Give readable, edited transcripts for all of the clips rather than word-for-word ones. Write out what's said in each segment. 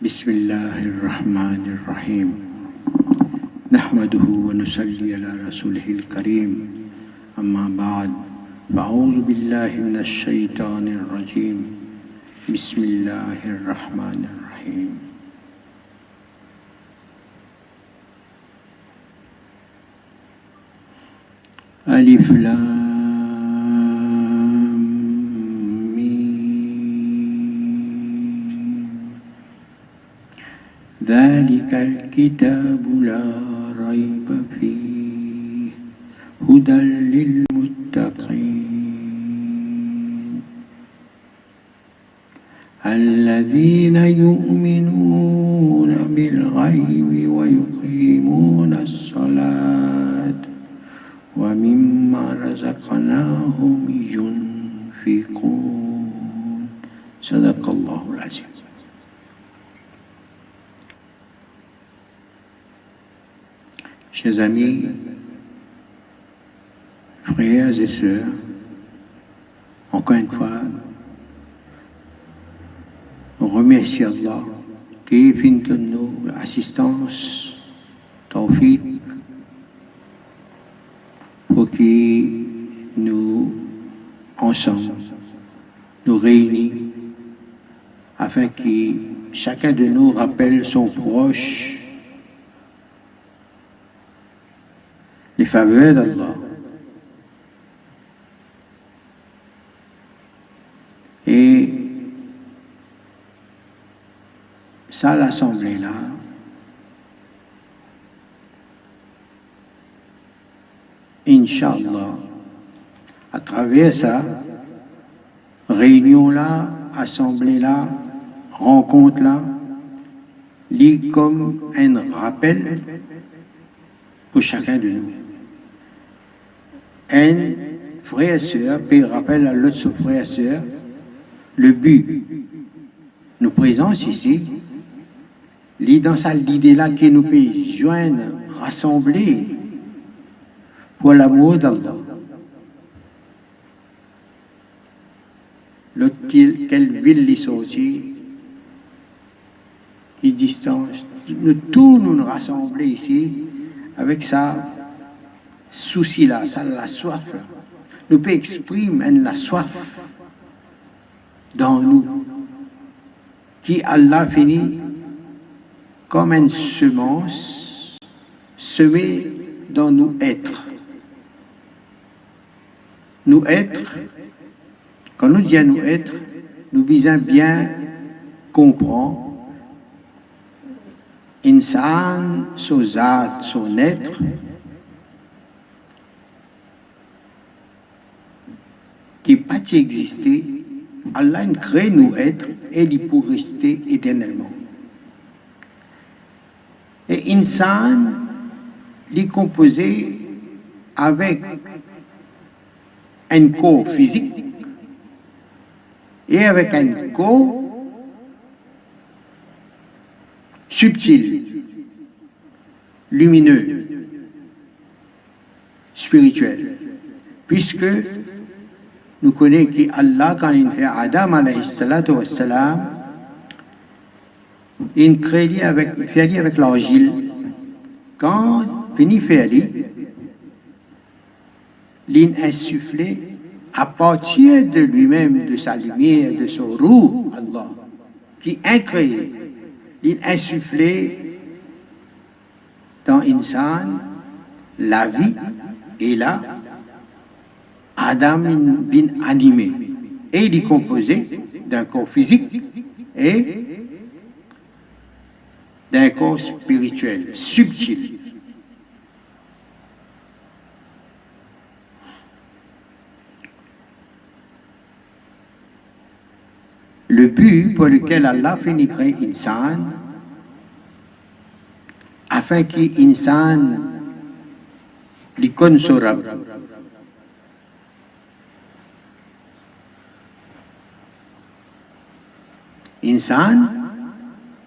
بسم الله الرحمن الرحيم نحمده ونصلي على رسوله الكريم أما بعد فأعوذ بالله من الشيطان الرجيم بسم الله الرحمن الرحيم ألف لام ذلك الكتاب لا ريب فيه هدى للمتقين الذين يؤمنون بالغيب ويقيمون الصلاة ومما رزقناهم ينفقون صدق الله العظيم. Chers amis, frères et sœurs, encore une fois, on remercie Allah qui finit nous l'assistance, tawfiq, pour qui nous, ensemble, nous réunissons afin que chacun de nous rappelle son proche les faveurs d'Allah. Et ça, l'assemblée là, Inch'Allah, à travers ça, réunion là, assemblée là, rencontre là, lit comme un rappel pour chacun de nous. Un frère et sœur peut rappeler à l'autre frère et sœur le but. Nous présents ici, dans l'idée là que nous pouvons joindre, rassembler pour l'amour d'Allah. L'autre, quelle ville est sortie, qui distance, nous tous nous rassembler ici avec ça. Souci là, ça la soif là. Nous pouvons exprimer la soif dans nous, qui Allah finit comme une semence semée dans nous être. Nous être, quand nous disons nous être, nous visons bien comprendre insan, son zat, son être, qui pas exister, Allah crée nous être et il pour rester éternellement. Et insan, il est composé avec un corps physique et avec un corps subtil, lumineux, spirituel, puisque nous connaissons qu'Allah, quand il fait Adam alayhi salatu wassalam, il crée avec l'argile. Quand il fait il insufflé à partir de lui-même, de sa lumière, de son roux, Allah, qui a créé, il insufflé dans l'insan la vie et là, Adam bin animé, et il est composé d'un corps physique et d'un corps spirituel, subtil. Le but pour lequel Allah finit créer insan, afin qu'insan l'icône sera insan,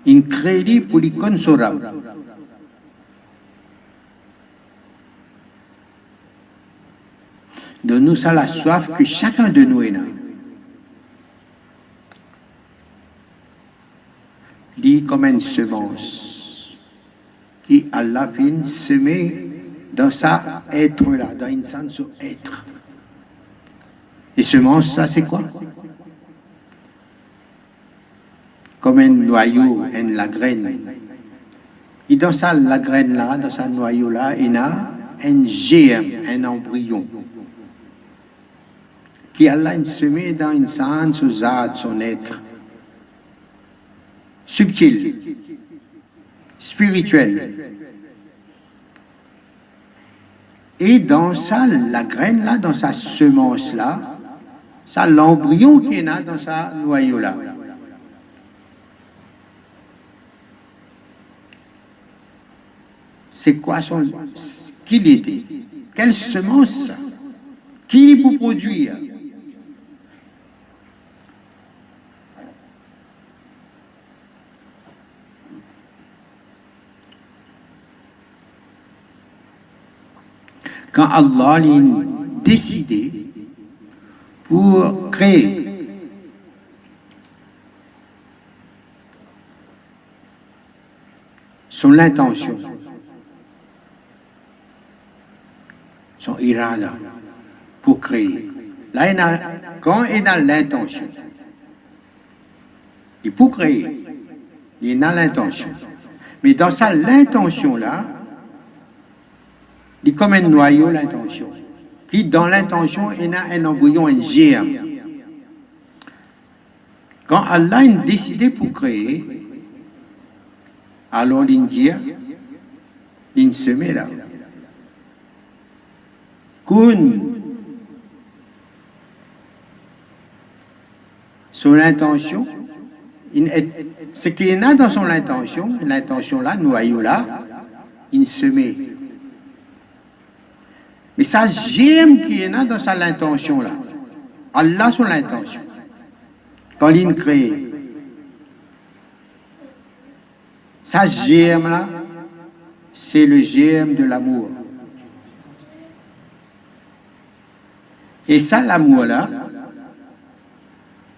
in crédit pour l'icône sorab. De nous, ça la soif que chacun de nous est là. dit comme une semence qui Allah vient semer dans ça être là, dans une sens être. Et semence, ça c'est quoi? Comme un noyau, la graine. Et dans ça, la graine là, dans ce noyau là, il y a un germe, un embryon qui Allah semé dans une sens, son être subtil, spirituel. Et dans ça, la graine là, dans sa semence là, ça l'embryon qui est là dans sa noyau là. C'est quoi qu'il était? Quelle semence? Qui il peut produire? Quand Allah a décidé pour créer son intention, son irada pour créer. Là, quand il a l'intention, il peut créer, il a l'intention. Mais dans ça, l'intention là, il est comme un noyau, l'intention. Puis dans l'intention, il y a un embryon, un germe. Quand Allah a décidé pour créer, alors il dit, il se met là. Kun, son intention, ce qu'il y a dans son l'intention là, noyau là, il se met. Mais ça germe qui est là dans sa l'intention là. Allah son l'intention. Quand il crée, ça germe là, c'est le germe de l'amour. Et ça, l'amour là,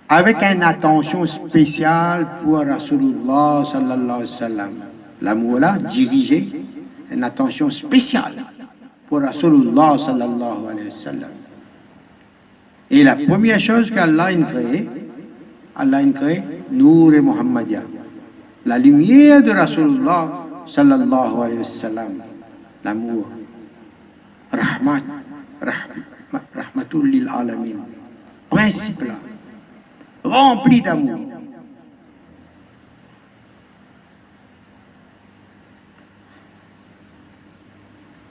avec une attention spéciale pour Rasulullah sallallahu alayhi wa sallam. L'amour là, dirigé, une attention spéciale pour Rasulullah sallallahu alayhi wa sallam. Et la première chose qu'Allah a créée, Nour et Muhammadiyya, la lumière de Rasulullah sallallahu alayhi wa sallam, l'amour, rahmatul lil alamin, principe là, rempli d'amour.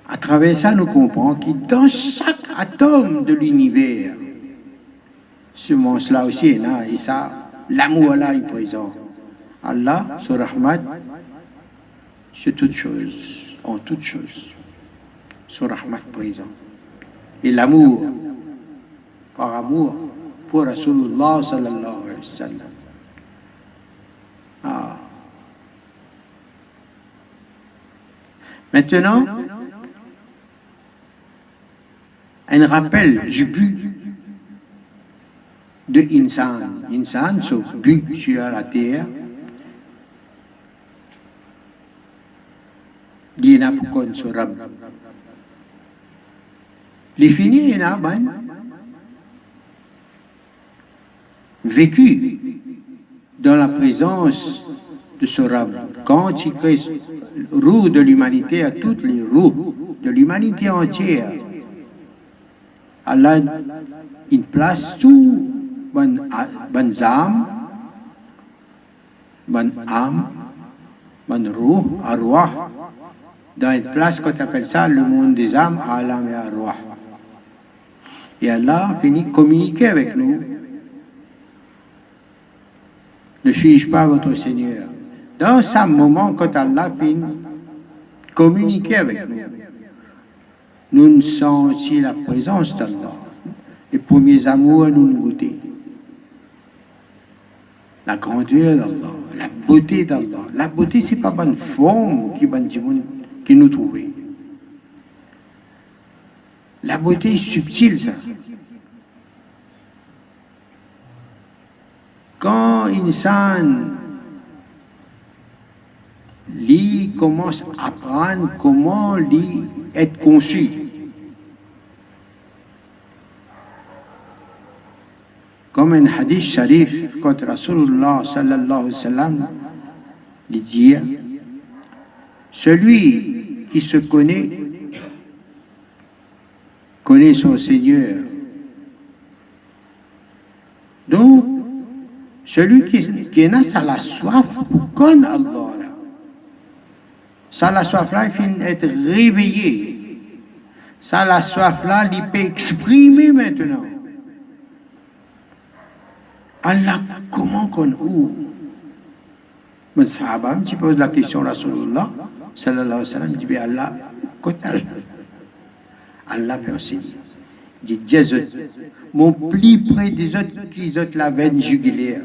À travers ça, nous comprenons que dans chaque atome de l'univers, ce monstre-là aussi est là, et ça, l'amour-là est présent. Allah, ce rahmat, c'est toute chose, en toute chose. Ce rahmat présent. Et l'amour, par amour, pour Rasulullah sallallahu alayhi wa sallam. Ah. Maintenant, un rappel du but de Insan. Insan, ce but sur la terre, dina pour ce Rab. Les finis, il a vécu dans la présence de ce Rab. Quand il crée roue de l'humanité à toutes les roues de l'humanité entière, Allah, il place tout, bonne âme, bonne âme, bonne roue, arwah, dans une place qu'on appelle ça le monde des âmes, alam et arwah. Et Allah finit de communiquer avec nous. Ne suis-je pas votre Seigneur? Dans ce moment, quand Allah finit de communiquer avec nous, nous sentons la présence d'Allah. Les premiers amours nous goûter. La grandeur d'Allah, la beauté d'Allah. La beauté, ce n'est pas une forme qui nous trouve. La beauté est subtile, ça. Quand Insan il commence à apprendre comment être conçu. Comme un hadith sharif, quand Rasulullah sallallahu alayhi wa sallam dit, celui qui se connaît son Seigneur. Donc, celui qui a ça la soif pour connaître Allah, ça la soif là, il finit être réveillé. Ça la soif là, il peut exprimer maintenant. Allah, comment qu'on ouvre? Mon sahaba, tu poses la question à Rasulullah, sallallahu alayhi wa sallam, il dit, Allah, côté Allah. Allah peut enseigner. Il dit, mon plus près des autres qui ont la veine jugulaire.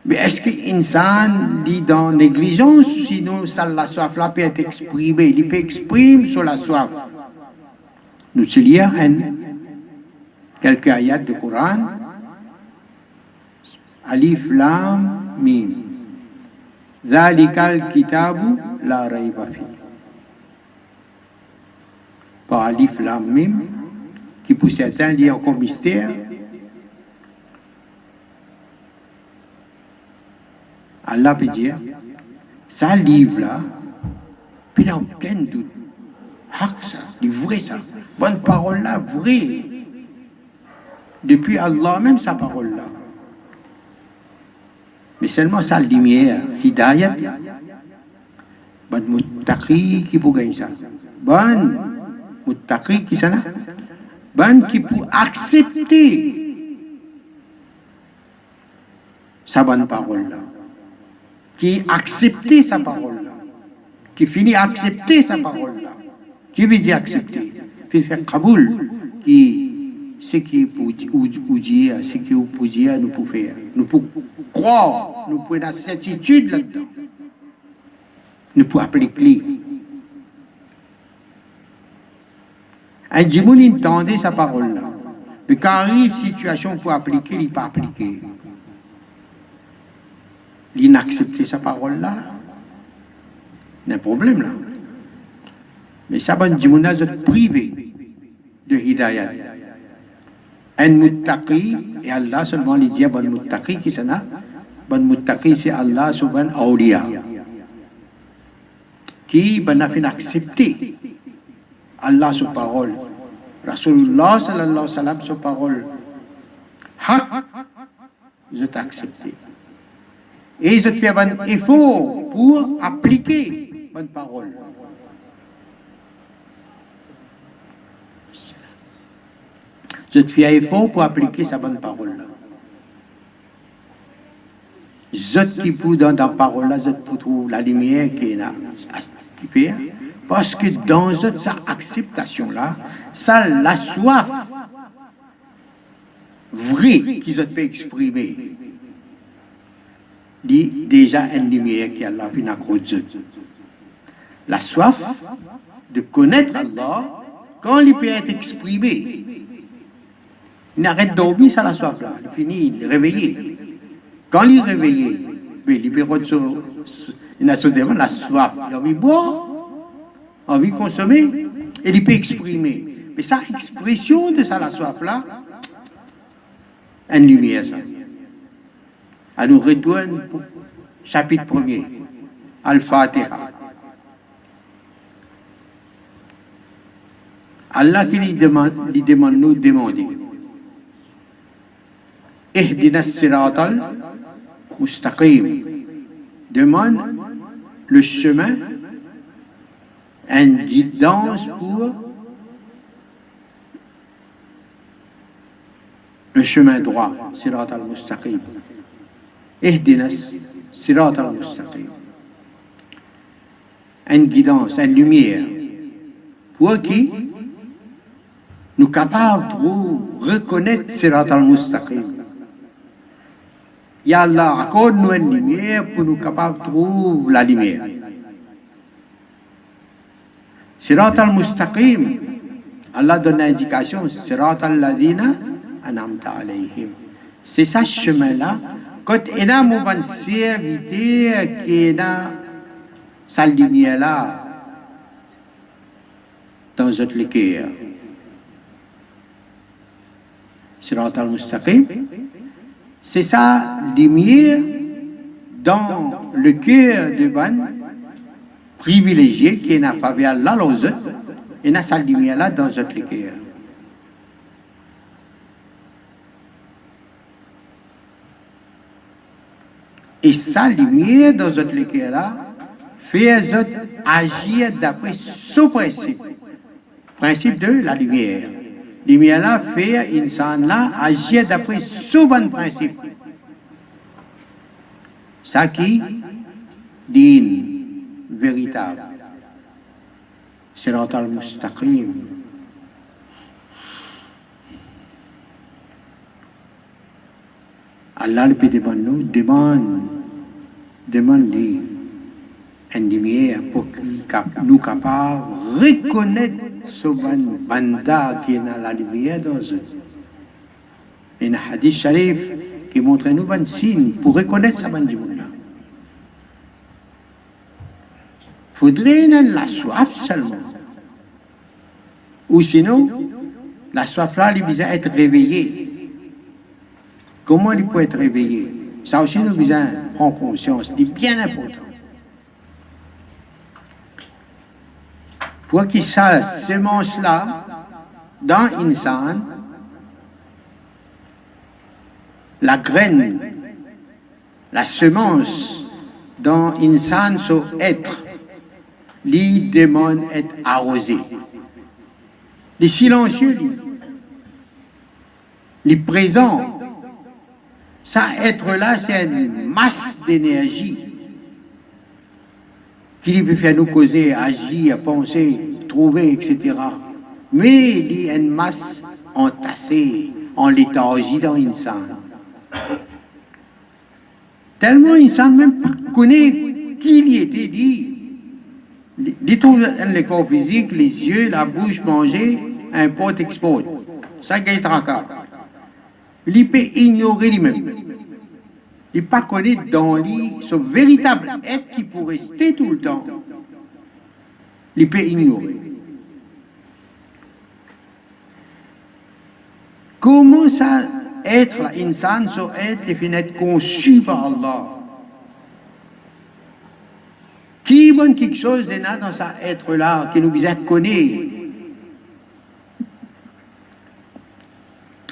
Mais est-ce qu'insan dit dans négligence, sinon ça la soif là peut être exprimée, il peut exprimer sur la soif. Nous lisons quelques ayats du Coran. Alif Lam Mim. Zalikal kitabu la rayba fi. Par Alif Lam Mim, qui pour certains dit encore mystère. Allah peut dire, ça livre-là, puis il n'y a aucun doute. Ça, c'est vrai ça. Bonne parole-là, vrai. Depuis Allah, même sa parole-là. Mais seulement ça, lumière, hidayat. Bonne muttaqi qui peut gagner ça. Bonne muttaqi qui ça. Bonne qui peut accepter sa bonne parole-là. Qui accepter sa parole-là, qui finit à accepter sa parole-là, qui veut dire accepter, puis faire kaboul, qui ce qui pour dire, ce qui pour dire, nous pouvons faire, nous pouvons croire, nous pouvons avoir certitude là-dedans, nous pouvons appliquer. Un djimoun entendait sa parole-là, mais quand arrive situation pour appliquer, il n'est pas appliqué. L'inaccepter sa parole là, il y a un problème là. Mais ça va être privé de hidayat. Un muttaqi, et Allah seulement lui dit bon muttaqi qui c'est là. Bon muttaqi c'est Allah subhanahu awliya. Qui va fin accepter Allah sa parole. Rasulullah sallallahu alayhi wa sallam sa parole. Haq, je t'accepte. Et je te fais un effort pour appliquer bonne parole. Je te fais un effort pour appliquer sa bonne parole. Je qui pour dans ta parole là, je te trouve la lumière qui est là, qui fait. Parce que dans cette acceptation là, ça la soif vraie qu'ils ont pu exprimer. Dit déjà une lumière qui Allah vient accroître. La soif de connaître Allah, quand il peut être exprimé, il n'arrête de dormir, ça la soif là, il finit, il est réveillé. Quand il est réveillé, il peut il a devant la soif, il a envie de boire, envie de consommer, et il peut exprimer. Mais sa expression de ça la soif là, une lumière ça. À nous retourne chapitre 1er, Al-Fatiha. Allah qui lui demande nous demander. Ihdina siratal mustaqim. Demande le chemin, une guidance pour le chemin droit, siratal mustaqim. Ihdina siratal mustaqim. Une guidance, une lumière. Pour qui nous capables de reconnaître siratal mustaqim. Ya Allah, accorde-nous une lumière pour nous capables de trouver la lumière. Siratal mustaqim. Allah donne l'indication, siratal ladina an'amta alayhim. C'est ça ce chemin-là. quand il y a un serviteur qui a sa lumière là dans notre cœur. Sirat al-Mustaqim, c'est sa lumière dans le cœur de ban privilégié qui n'a pas vu Allah aux autres, et n'a sa lumière là dans notre cœur. Et sa lumière dans notre cœur là fait les autres agir d'après ce principe. Principe de la lumière. Lumière là fait insan là agir d'après ce bon principe. Ça qui dit véritable. Sirat al-Mustaqim. Allah le peut nous demande une lumière pour nous capables de reconnaître ce banda qui est dans la lumière dans eux. Il y a un hadith sharif qui montre nous un signe pour reconnaître ce banda. Il faudrait la soif seulement. Ou sinon, la soif là, il besoin d'être réveillée. Comment il peut être réveillé? Ça aussi, nous besoin de prendre conscience. C'est bien important. Pour qu'il sache cette semence-là, dans l'insan, la graine, la semence dans l'insan, son être, lui demande d'être arrosé. Les silencieux, les présents, ça être-là, c'est une masse d'énergie qui peut faire nous causer, agir, penser, trouver, etc. Mais il y a une masse entassée, en léthargie dans l'insan. Tellement l'insan même pas connaît qui il était dit. Il trouve le corps physique, les yeux, la bouche, manger, import, export. Ça gagne tracas. Il peut ignorer lui-même. Il ne pas connaître dans lui ce véritable être qui pourrait rester tout le temps. Il peut ignorer. Comment ça être l'insan, ce être, il finit être conçu par Allah? Qui bonne quelque chose dans ça être là qui nous besoin de connaître?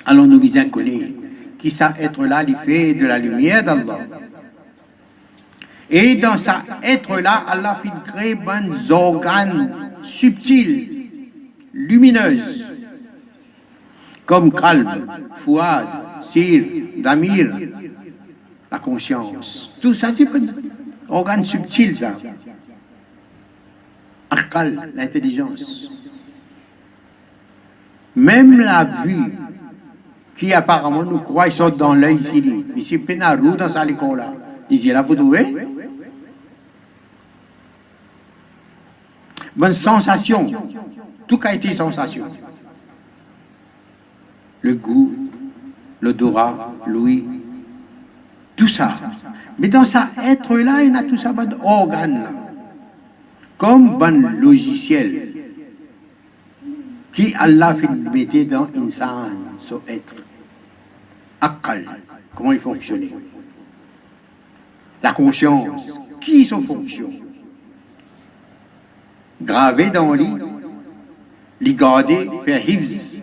Alors nous besoin de connaître qui ça être là, il fait de la lumière d'Allah. Et dans ça être là, Allah fait créer des organes subtils, lumineuses, comme qalb, fouad, sir, damir, la conscience. Tout ça, c'est pas des organes subtils, ça. Aqal, l'intelligence. Même la vue, qui apparemment nous croit, ils sont dans l'œil ici. Ici, Pénarou, dans sa école là. Ils y là pour trouver. Bonne sensation. Tout a été sensation. Le goût, l'odorat, l'ouïe, tout ça. Mais dans ça être là, il y a tout ça, bon organe là. Comme bon logiciel qui Allah fait mettre dans l'insan, son être. Aqal, comment il fonctionne? La conscience, qui sont fonction? Gravé dans lui, les garder, faire hivs.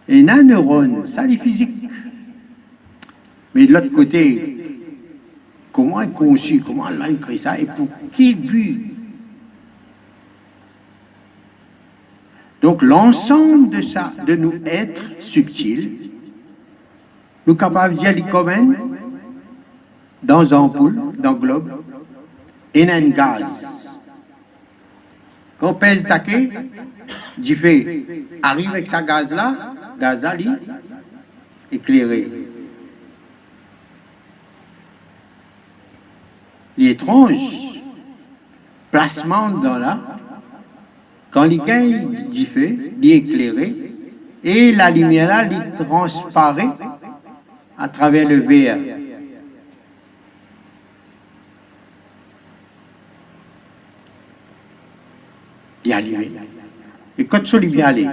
Et un neurone, ça les physique. Mais de l'autre côté, comment est conçu, comment Allah a créé ça et pour quel but? Donc l'ensemble de ça, de nous être subtils, nous capables d'y aller comme dans un ampoule, dans un globe, et dans un gaz. Quand on pèse taquet, du fait, arrive avec sa gaz là, éclairé. L'étrange placement dans là, quand les gains du feu, il est éclairé, et la lumière là, il transparaît à travers le verre. Il est arrivé. Et quand il est bien allé,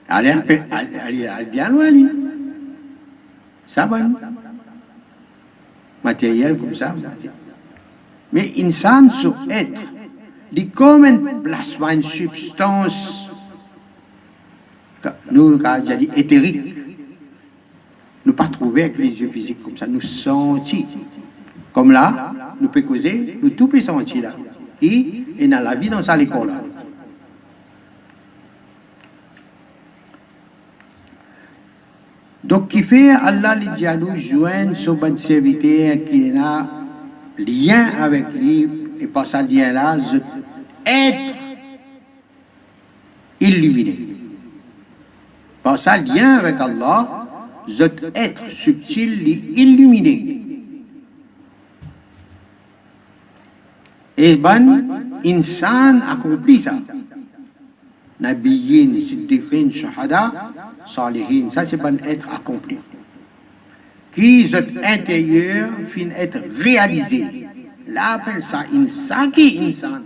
elle est bien loin, lui. Ça va, matériel comme ça. Mais insan sur être, il comme une place, une substance, nous, quand j'ai dit éthérique, nous pas trouver avec les yeux physiques comme ça, nous sentir. Comme là, nous pouvons causer, nous tout pouvons sentir là. Et dans la vie, dans ça, l'école là. Donc, qui fait Allah les dit à nous joindre ce bon serviteur qui est là, lien avec lui, et par ce lien-là, être illuminé. Par ce lien avec Allah, être subtil et illuminé. Et ben, insan accomplit ça. Nabiyin, siddiqin, shahada, salihin, ça c'est bon être accompli. Qui est intérieur, fin être réalisé. Là, appelle ça insan qui insan.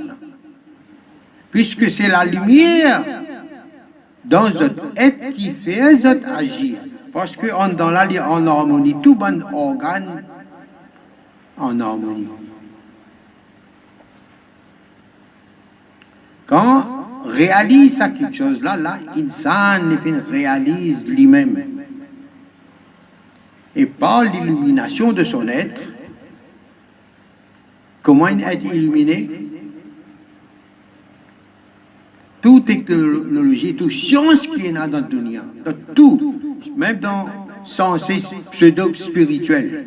Puisque c'est la lumière dans notre être qui fait notre agir. Parce qu'on dans la en harmonie, tout bon organe en harmonie. Quand réalise ça quelque chose là, l'insan réalise lui-même. Et par l'illumination de son être, comment il est illuminé? Toute technologie, toute science qui est dans le dunya, dans tout, même dans le sens pseudo-spirituel,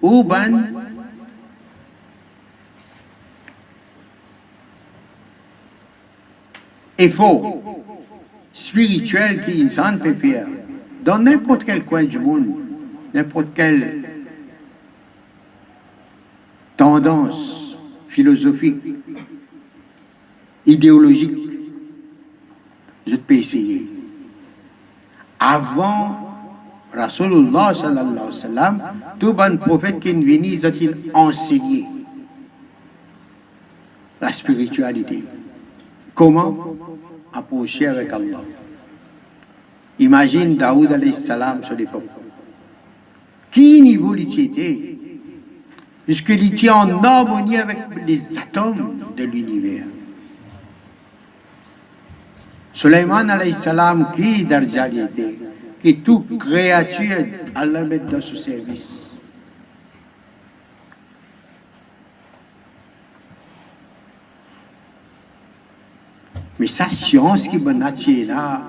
ou ben, effort spirituel qu'insan peut faire dans n'importe quel coin du monde, n'importe quelle tendance philosophique, idéologique, je peux essayer. Avant Rasulullah sallallahu alayhi wa sallam, tout bon prophète qui est venu, ils ont enseigné la spiritualité. Comment approcher avec Allah? Imagine Daoud alayhi salam sur l'époque. Qui niveau il était? Puisqu'il était en harmonie avec les atomes de l'univers. Sulayman alayhi salam, qui darja était? Qui toute créature, Allah met dans son service. Mais sa science qui est là,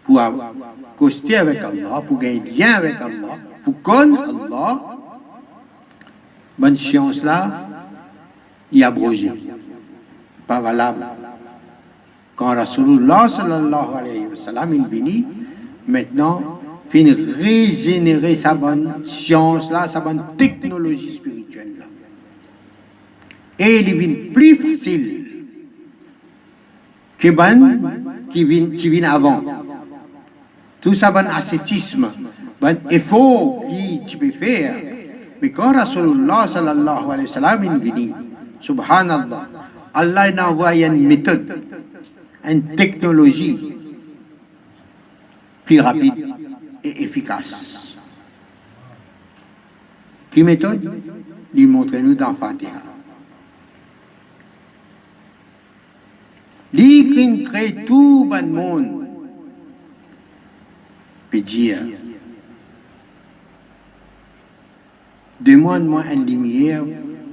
pour accoster avec Allah, pour gagner lien avec Allah, pour connaître Allah, bonne science là, il a abrogé. Pas valable. Quand Rasulullah sallallahu alayhi wa sallam est venu, maintenant, il régénérer sa bonne science là, sa bonne technologie spirituelle là. Et il est plus facile que qui vient avant. Tout ça, bon ascétisme, bon effort qui tu peux faire. Mais quand Rasulullah sallallahu alayhi wa sallam est venu, subhanallah, Allah a envoyé une méthode, une technologie plus rapide et efficace. Quelle méthode? Il montre-nous dans Fatiha. L'Ikrin crée tout le monde. Puis dire, demande-moi une lumière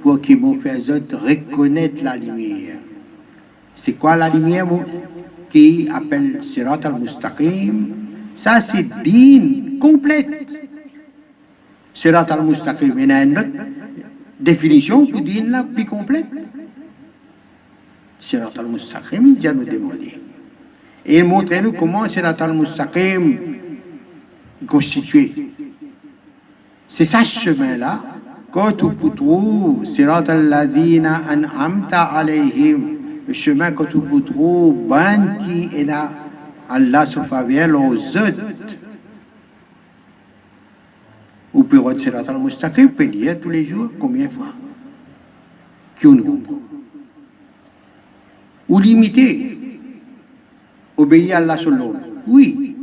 pour qu'il me fasse reconnaître la lumière. C'est quoi la lumière qui appelle Sirat al-Mustaqim? Ça, c'est din complète. Sirat al-Mustaqim, il y a une autre définition pour din là, plus complète. Sirat al-Mustaqim, il vient nous demander. Et il montre-nous comment Sirat al-Mustaqim est constitué. C'est ça ce chemin-là. Quand tu trouves Sirat al-Ladina an'amta alayhim, le chemin que tu trouves, ban qui est là, Allah se faveur aux autres. Ou peut être Sirat al-Mustaqim, peut lire tous les jours, combien de fois? Qui on comprend? Ou limiter, obéir à Allah sur l'autre. Oui.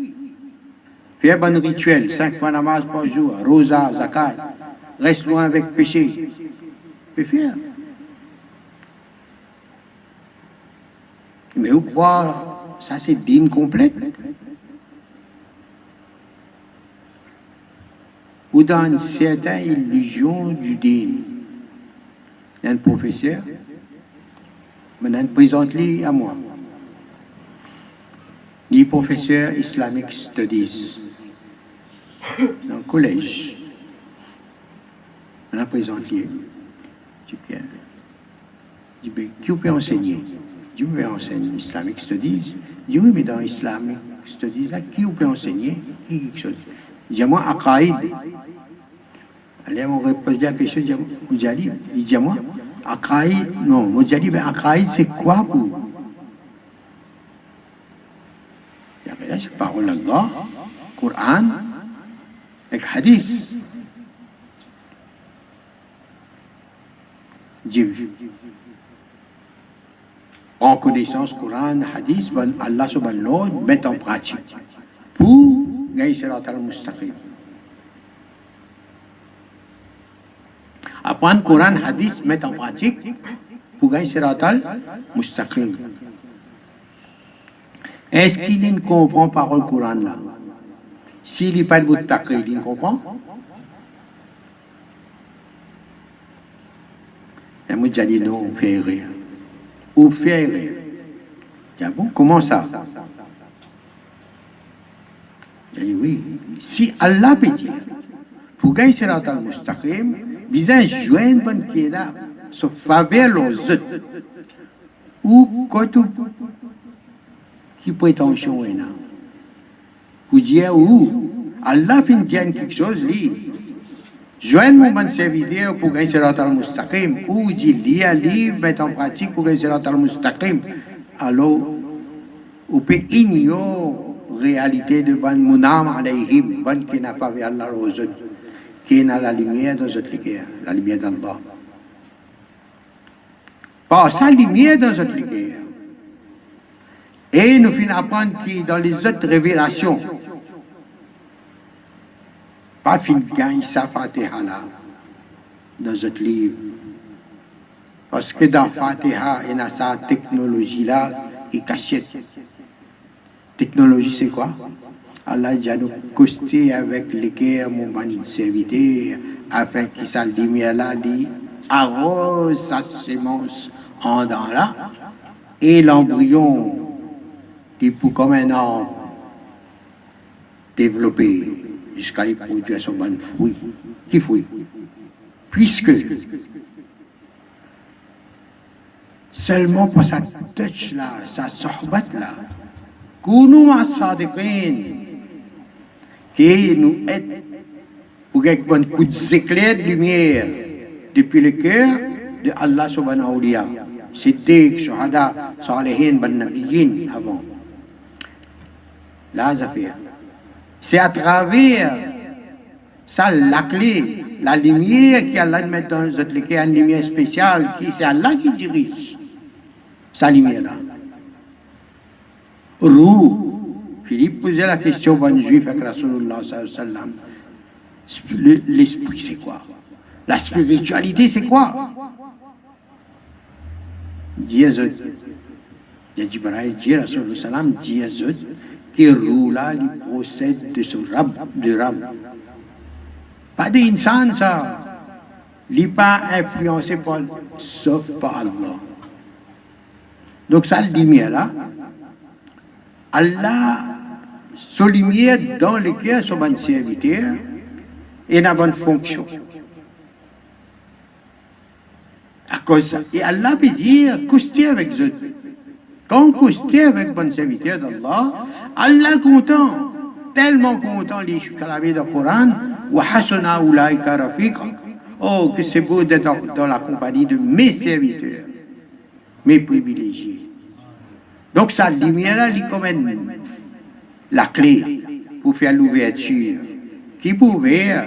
Faire bon rituel, 5 fois namaz par jour, rosa, zakat, reste loin avec péché. Peut faire. Mais vous croyez, ça c'est dîne complète? Ou dans une certaine illusion du dîne. Il y a un professeur, maintenant présente-lui à moi. Il est professeur Islamic Studies dans le collège. Maintenant présente-lui. Je dis bien. Je dis, qui peut enseigner? Je dis, oui, enseigne Islamic Studies. Je dis, oui, mais dans Islamic Studies, là, qui peut enseigner? Qui quelque chose? Je dis, moi, Aqaïd. Allez, on repose la question, il dit, moi, Aqaïd, non, moi, je dis, mais Aqaïd, c'est quoi pour? Là, c'est parole d'Allah, Coran, et Hadith. En connaissance Coran, Hadith, Allah subhanahu wa ta'ala met en pratique pour gagner Sirat al-Mustaqim. Apprendre Coran, Hadith, mettre en pratique pour gagner Sirat al-Mustaqim. Est-ce qu'il ne comprend pas parole Coran là? S'il n'est pas de bout de taqi, il comprend? Et moi, j'ai dit non, on fait rien. On fait rien. J'ai dit bon, comment ça? J'ai dit oui. Si Allah peut dire, pour gagner Sirat al-Mustaqim, visage joindre bonne qui est là, se faveur aux autres. Ou quand qui prétention est là? Vous dire où Allah fait dire quelque chose, lui. Joindre mon bon serviteur pour gagner Sirat al-Mustaqim, ou dit lire un livre, mettre en pratique pour gagner Sirat al-Mustaqim. Alors, on peut ignorer la réalité de bon Munam alayhim, bon qui n'a pas vu Allah aux autres, qui est dans la lumière dans notre lumière, la lumière d'Allah. Par sa lumière dans notre lumière. Et nous finissons apprendre que dans les autres révélations, pas fin gagne sa Fatiha là, dans notre livre. Parce que dans Fatiha, il y a sa technologie là qui cachette. Technologie, c'est quoi? Allah a nous costé avec l'équerre, mon bon serviteur, afin que sa lumière là, arrose sa semence en dans là, et l'embryon, pour comme un arbre développé jusqu'à lui produire son bon fruit. Qui fruit? Puisque seulement pour sa touch là, sa sohbat là, Kounou as-sadiqin, qui nous aide pour quelque bon coup d'éclair de lumière depuis le cœur de Allah subhanahu wa ta'ala. Siddiq, Shuhada, Salihin, Ben Nabiyyin avant. Là, ça fait. C'est à travers ça la clé, la lumière qui Allah met dans notre cœur, une lumière spéciale, qui c'est Allah qui dirige sa lumière là. Roux, Philippe posait la question au juif avec Rasulullah sallallahu alayhi wa sallam. L'esprit c'est quoi? La spiritualité c'est quoi? Diazot. Jibril dit Rasulullah sallam Diazot qui roule là, il procède de ce rab, de rab. Pas d'insan ça. Il n'est pas influencé par, sauf par Allah. Donc ça, le lumière là, Allah, sa lumière dans le cœur, son bon serviteur, et la bonne fonction. À cause de ça. Et Allah peut dire, coustez avec eux. Quand coustez avec bon serviteur d'Allah, Allah content, tellement content, les calabés dans le Coran, wa hasuna ulaika rafiqa. Oh, que c'est beau d'être dans la compagnie de mes serviteurs, mes privilégiés. Donc, ça, lumière-là, il comme la clé pour faire l'ouverture. Qui peut ouvrir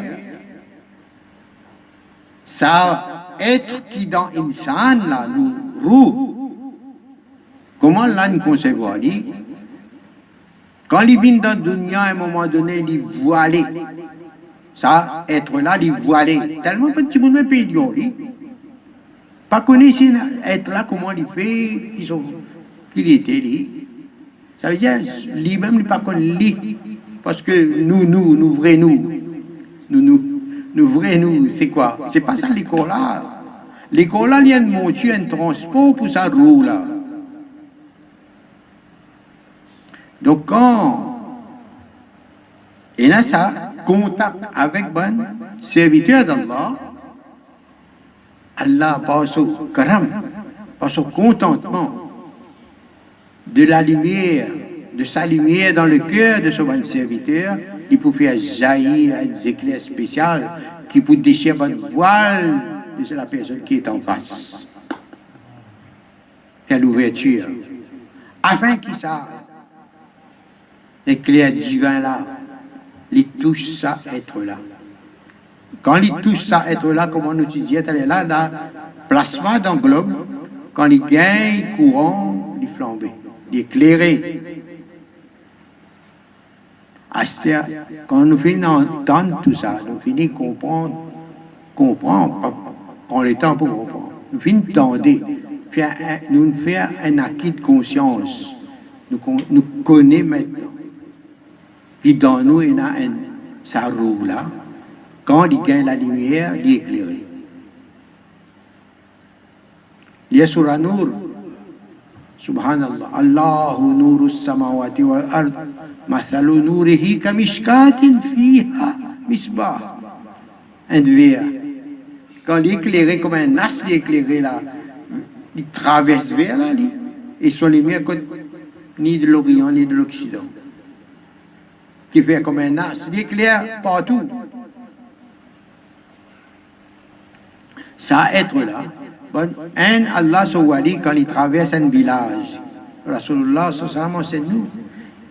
ça être qui dans insan là, nous, roux, comment là nous concevons, quand il vient dans le dunya, à un moment donné, il est voilé. Ça, être là, il est voilé. Tellement petit monde pays idiot, pas connaître être là, comment il fait, qu'il était, lui. Ça veut dire, lui-même, il n'est pas connu, parce que nous, vrais nous, vrais nous, c'est quoi? C'est pas ça l'école là. L'école là, il y a une monture, un transport pour ça roule là. Donc quand il y a ça, contact avec bon serviteur d'Allah, Allah par son karam, par son contentement de la lumière, de sa lumière dans le cœur de ce bon serviteur, il peut faire jaillir un éclair spécial qui peut déchirer le voile de la personne qui est en face. Faire l'ouverture, afin qu'il sache l'éclair divin là, il touche ça être là. Quand il touche ça être là, comme on disait, elle est là, plasma dans le globe, quand il gagne courant, il flambe, il éclairé. Quand nous finissons d'entendre tout ça, nous finissons comprendre, prendre le temps pour comprendre. Nous finissons d'entendre, nous faire un acquis de conscience. Nous connaissons maintenant. Puis dans nous, il y a ça roule là. Quand il gagne la lumière, il est éclairé. Il y a sur An-Nur, subhanallah, Allahu nuru samawati wal ard, mathalu nurihi kamishkatin fiha misbah. Un verre. Quand il est éclairé comme un as, il est éclairé là, il traverse vers là, et son lumière ni de l'Orient ni de l'Occident. Qui fait comme un as, il éclaire partout. Ça être là. Bon, un Allah Sawali, quand il traverse un village, Rasulullah sallallahu enseigne nous,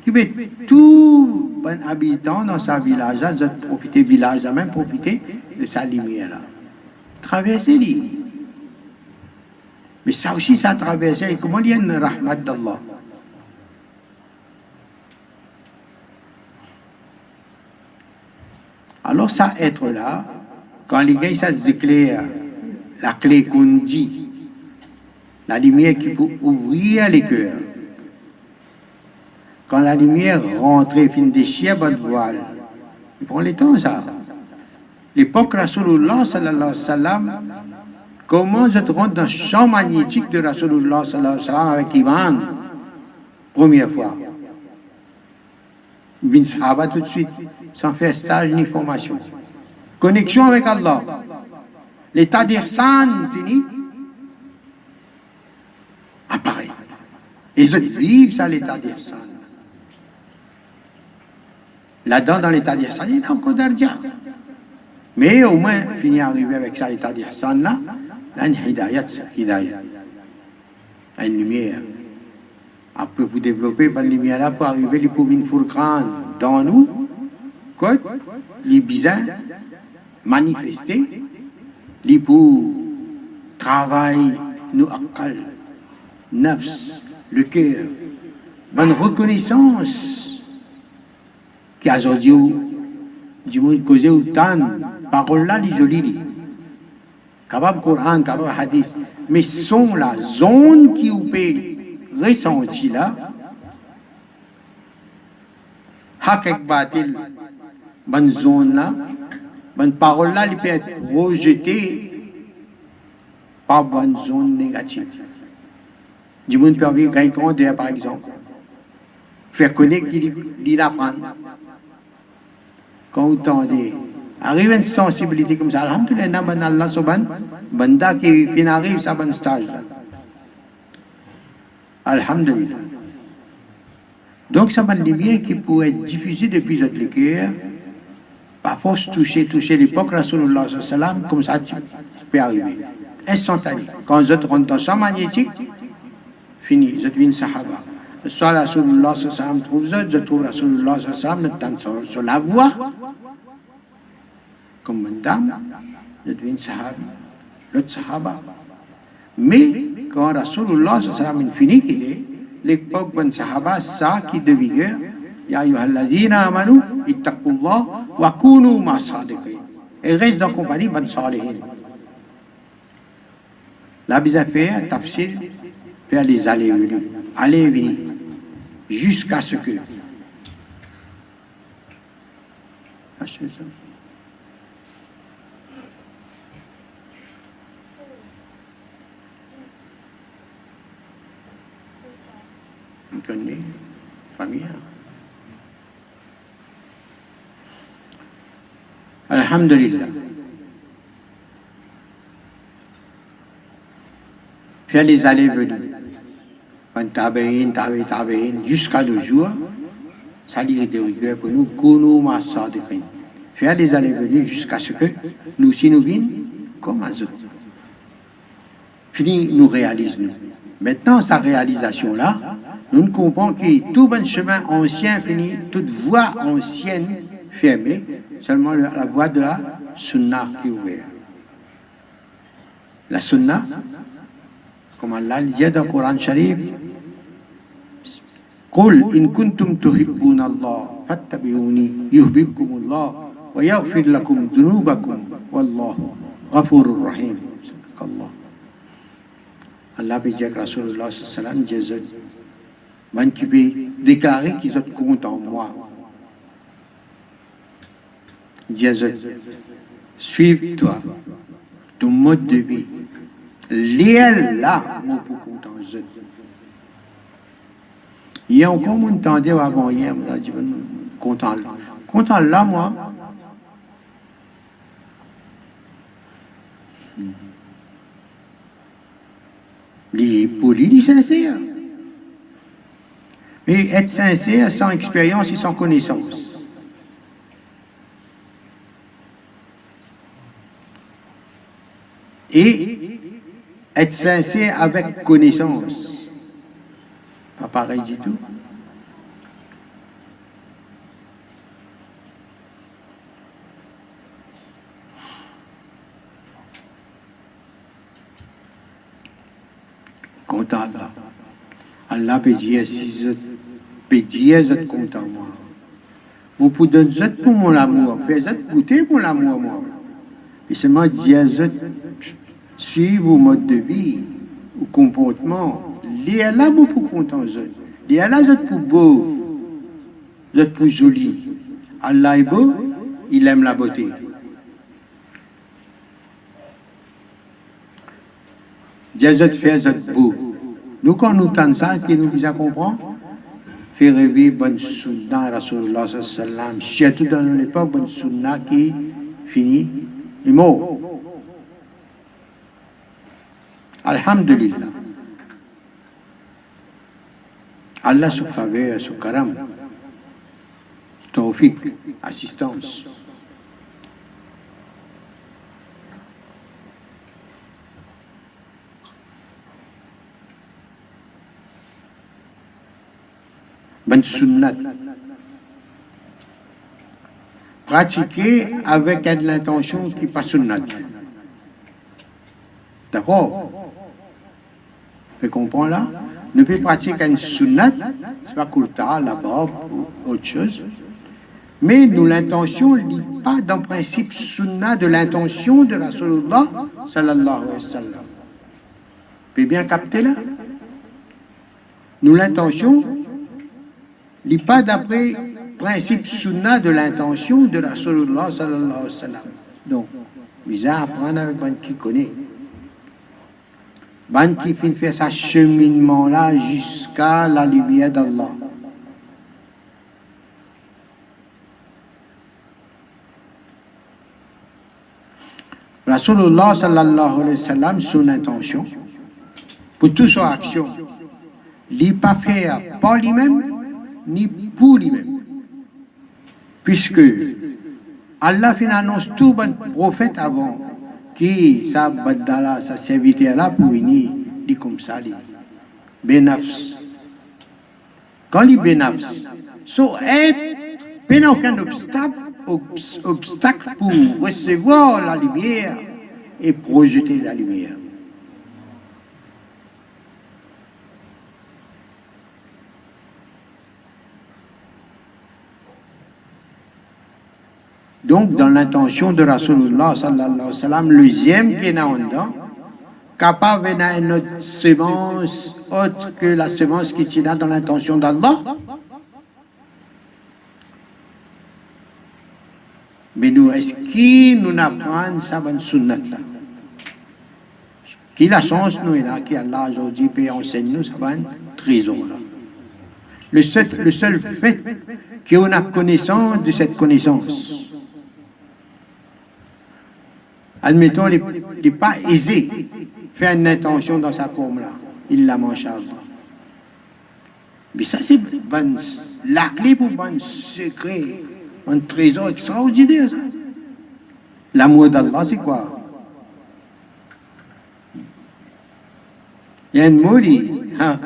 qui fait tout bon habitant dans sa village, là, profiter village, là, même profiter de sa lumière là. Traverser-lui. Mais ça aussi, ça traverse. Comment il y a une rahmat d'Allah? Alors ça être là, quand les gars ça s'éclaire, la clé qu'on dit, la lumière qui peut ouvrir les cœurs. Quand la lumière rentre, fin déchire votre voile, il prend le temps ça. L'époque Rasulullah sallallahu alayhi wa sallam, comment je rentre dans le champ magnétique de Rasulullah sallallahu alayhi wa sallam avec Iman, première fois. Bin Sahaba tout de suite, sans faire stage ni formation. Connexion avec Allah. L'état d'Ihsan fini, apparaît. Et ils vivent ça, l'état d'Ihsan. Là-dedans, dans l'état d'Ihsan, il y a encore d'argent. Mais au moins, fini arriver avec ça, l'état d'Ihsan là, il y a une hidayat, il y a une lumière. Après, vous développez la lumière là pour arriver pour une furqan dans nous, quoi, les bizarres manifestés, les pour travail, nous akal, nafs, le cœur, bonne reconnaissance qui a aujourd'hui du monde causé autant, parole là, les jolies, capable Coran, capable hadith, mais sont la zone qui vous peut ressenti là, hak batil, bonne zone là, bonne parole là, il peut être rejetée par bonne zone négative. Du monde peut avoir un grandeur par exemple, faire connaître qu'il apprend. Quand vous entendez, arrive une sensibilité comme ça, alhamdulillah, ben Allah subhanahu, banda qui arrive à bon stage là. Alhamdulillah. Donc, ça m'a dit bien qu'il pourrait être diffusé depuis notre cœur, par force toucher l'époque Rasulullah sallallahu alayhi wa sallam, comme ça, tu peux arriver. Instantané. Quand je rentre dans le champ magnétique, fini, je deviens sahaba. Soit Rasulullah sallallahu alayhi wa sallam trouve je trouve Rasulullah sallallahu alayhi wa sallam sur la voie. comme une dame, je deviens sahabi, l'autre sahaba. Mais quand Rasulullah sallallahu alayhi wa finit qu'il est, l'époque ben sahaba, ça qui de vigueur, ya ayyuhalladhina amanu ittaqullah wa kunu ma'as-sadiqin. Et reste dans compagnie ben salihin. Là, ils ont fait un tafsir, faire les allées et venues, aller et venir, jusqu'à ce que. On connaît, famille. Alhamdulillah. Faire les allées et venues. Tabein, jusqu'à le jour, ça dit de rigueur pour nous, Kounou Ma'as-Sadiqin. Faire les allées et venues jusqu'à ce que nous, si nous vîmes, comme Azot. Fini, nous réalisons. Maintenant, sa réalisation-là, nous comprenons que tout bon chemin ancien fini, toute voie ancienne fermée, seulement la voie de la Sunna qui est ouverte. La Sunna, comme Allah dit dans le Coran Sharif, قل إن كنتم تحبون الله فاتبعوني يحببكم الله ويغفر لكم ذنوبكم والله غفور رحيم. صدق الله. Allah peut dire que Rasulullah sallallahu alayhi wa sallam, man qui peut déclarer qu'ils sont contents en moi. Jésus, suive-toi ton mode de vie. Liel là, mon pour content. Il y a encore mon temps avant hier, on a dit content là. Content là, moi. Il est poli, il est sincère. Mais être sincère sans expérience et sans connaissance. Et être sincère avec connaissance. Pas pareil du tout. Content là. Allah peut dire si je peux dire je suis content moi. Vous pouvez donner pour mon amour, faites goûter pour l'amour moi. Et seulement dire je suis vos modes de vie, ou comportement. Il est là pour content je. Il est là je pour beau, je pour joli. Allah est beau, il aime la beauté. Jésus fait ça beau. Nous, quand nous entendons ça, qui nous bien comprendre, fait rêver bonne sunna Rasulullah sallam, surtout dans l'époque, bonne sunna qui finit, est mort. Alhamdulillah. Allah sous faveur, sous karam, tawfiq, assistance. Bonne sunnat. Pratiquer avec l'intention qui n'est pas sunnat. D'accord? Vous comprenez là? Ne peut pratiquer une sunnat, c'est pas kurta, la barbe ou autre chose. Mais nous, l'intention ne lit pas dans le principe sunnat de l'intention de Rasulullah sallallahu alayhi wa sallam. Vous pouvez bien capter là? Nous, l'intention ne lit pas d'après le principe sunnat de l'intention de Rasulullah sallallahu alayhi wa sallam. Donc, vous allez apprendre avec un qui connaît. Ban qui finit faire ce cheminement-là jusqu'à la lumière d'Allah. Rasulullah sallallahu alayhi wa sallam, son intention, pour toute son action, il n'est pas faire par lui-même, ni pour lui-même. Puisque Allah fait une annonce tout bon prophète avant, qui sa badala, sa serviteur là pour venir, dit comme ça, dit benafs. Quand il benafs, so être, pas aucun obstacle obstacle pour recevoir la lumière et projeter la lumière. Donc, dans l'intention de Rasulullah sallallahu alayhi wa sallam, le ziem qui est en dedans, capable d'avoir une autre semence autre que la semence qui est dans l'intention d'Allah. Mais nous, est-ce qu'il nous apprend ça dans sunnat là? Qui la chance nous est là, qui Allah aujourd'hui peut enseigner nous ça va un trésor là. Le seul fait qu'on a connaissance de cette connaissance. Admettons, il n'est pas aisé faire une intention dans sa forme là. Il la mange à Allah. Mais ça, c'est la clé pour un secret, un trésor extraordinaire, ça. L'amour d'Allah, c'est quoi? Il y a un mot, hein,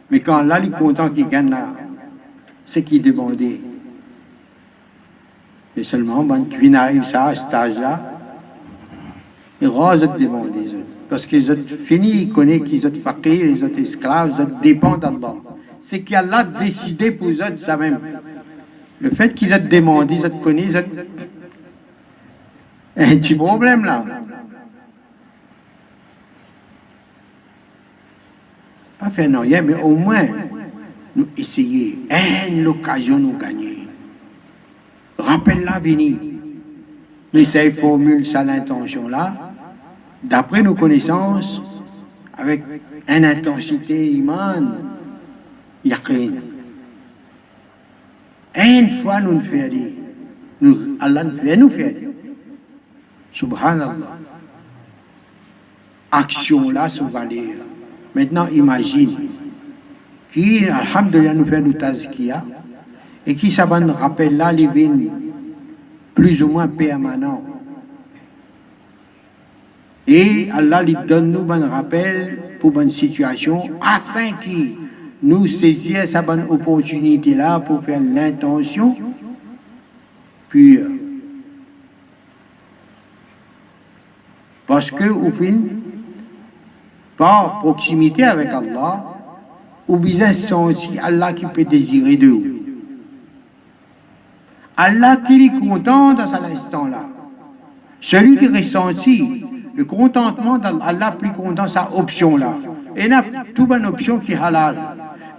mais quand Allah est content qu'il gagne là, c'est qu'il demandait. Et seulement, quand arrive ça, à cet âge-là, ils osent demander. Parce qu'ils ont fini, ils connaissent qu'ils ont fakir, ils ont esclaves, ils ont dépendent d'Allah. C'est qu'Allah a décidé pour eux de ça même. Le fait qu'ils ont demandé, ils ont connu, ils ont un petit problème là. Pas faire non rien, mais au moins nous essayer. L'occasion nous gagner. Rappelle-la, Béni. Nous essayons de formuler ça l'intention là. D'après nos connaissances, avec une intensité immense, il n'y a rien. Une fois nous faisons, Allah nous fait. Subhanallah. Action là sous valeur. Maintenant, imagine qui, alhamdulillah, nous fait du tazkiya et qui ça va nous rappeler là, les vignes plus ou moins permanents. Et Allah lui donne nous un rappel pour une situation afin qu'il nous saisisse cette bonne opportunité là pour faire l'intention pure. Parce que au fin, par proximité avec Allah, ou bien sentir Allah qui peut désirer de vous. Allah qui est content dans cet instant-là. Celui qui ressentit le contentement d'Allah plus content sa option-là. Et il y a toute une option qui est halal.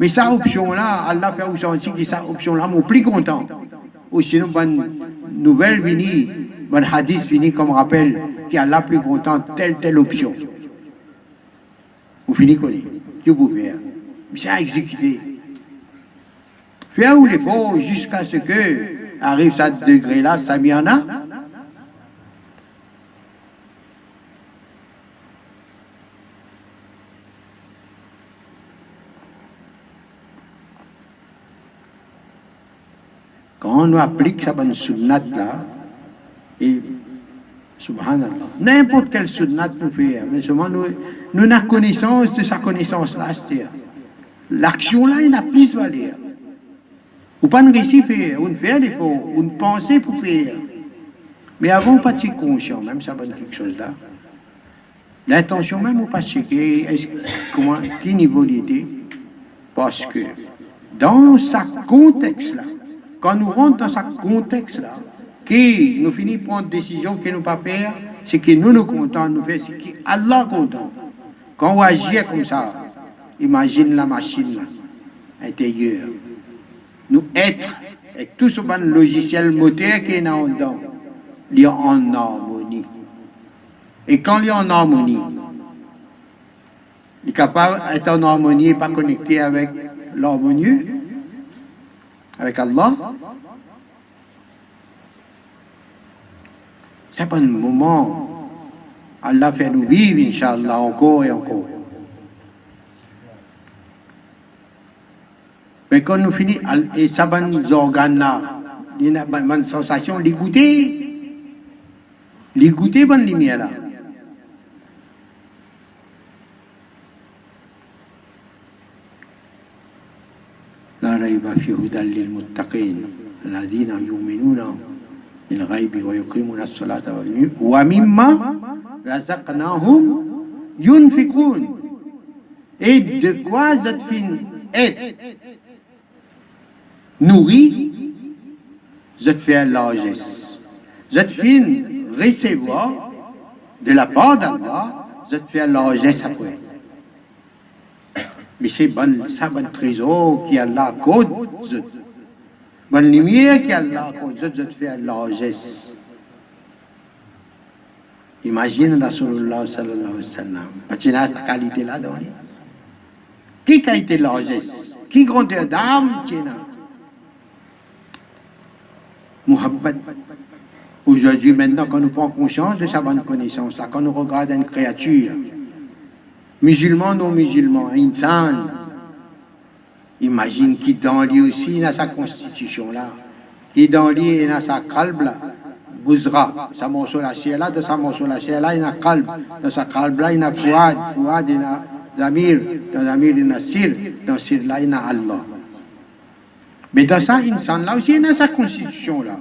Mais sa option-là, Allah fait ressentir que sa option-là, mon plus content. Ou sinon, une nouvelle vini, un hadith vini comme rappel, qu'Allah plus content telle option. Vous finissez connaître. Que vous pouvez faire? C'est à exécuter. Faire ou l'effort jusqu'à ce que arrive ce degré-là, ça m'y en a. Quand on applique ça bonne sunnat là, et subhanallah, n'importe quelle sunnat nous fait, mais seulement nous avons connaissance de sa connaissance là, c'est-à-dire l'action là, il n'a plus de valeur. Ou pas nous réussir faire, ou nous faire l'effort, ou nous penser pour faire. Mais avant, pas de conscient, même ça bonne quelque chose là. L'intention même, ou pas checker, comment, quel niveau l'idée, parce que dans ce contexte là, quand nous rentrons dans ce contexte-là, qui nous finit par prendre une décision que nous ne pas faire, c'est que nous comptons, nous faisons ce qui Allah content. Quand on agit comme ça, imagine la machine là, intérieure. Nous être, avec tout ce logiciel moteur qui est en dedans, il est en harmonie. Et quand il est en harmonie, il est capable d'être en harmonie et pas connecté avec l'harmonieux, avec Allah. C'est pas un moment. Allah fait nous vivre, Inch'Allah, encore et encore. Mais quand nous finissons, et ça va nous organes-là, il y a une sensation, les goûter bonne lumière là. لا ريب في هدى للمتقين الذين يؤمنون بالغيب ويقيمون الصلاة ومما رزقناهم ينفقون. Et de quoi cette fin est nourri, cette fait largesse. Cette fin recevoir de la part d'Allah, cette fait largesse après. Mais c'est ça, bon trésor qui Allah code, bonne lumière qui Allah code, cette fait largesse. Imagine Rasulullah sallallahu alayhi wa sallam, parce qu'il a la qualité là dans lui. Qui a été largesse? Qui grandeur d'âme tient? Muhammad. Aujourd'hui, maintenant, quand nous prenons conscience de sa bonne connaissance, là, quand nous regardons une créature, musulman, non musulman, insan, imagine qui dans lui aussi, dans sa constitution là, qui dans lui, dans sa qalb là, Bouzra, sa morceau la chair là, dans sa morceau la chair là, il y a qalb, dans sa qalb là, il y a Fouad, Fouad, il y a Zamir, dans Zamir, il y a Sir, dans Sir là, il y a Allah. Mais dans ça, insan là aussi, il y a sa constitution là.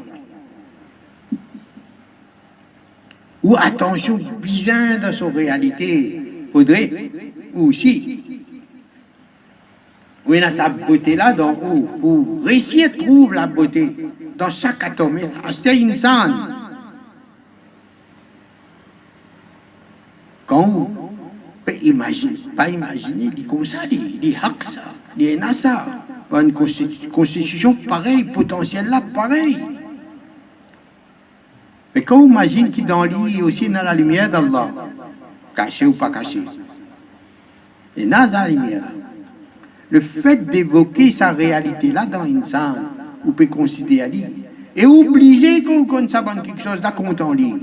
Ou attention, bizarre dans sa réalité, faudrait aussi. Où il y a sa beauté là, donc où réussir trouve la beauté dans chaque atome. C'est insan. Quand on peut imaginer, pas imaginer, il comme ça, il haq ça, il a ça, une constitution pareille, potentiel là pareil. Mais quand on imagine qu'il est dans lui aussi dans la lumière d'Allah, caché ou pas caché, et dans la lumière là, le fait d'évoquer sa réalité là dans une salle, on peut considérer et oublier qu'on connaît ça dans quelque chose là compte en lui.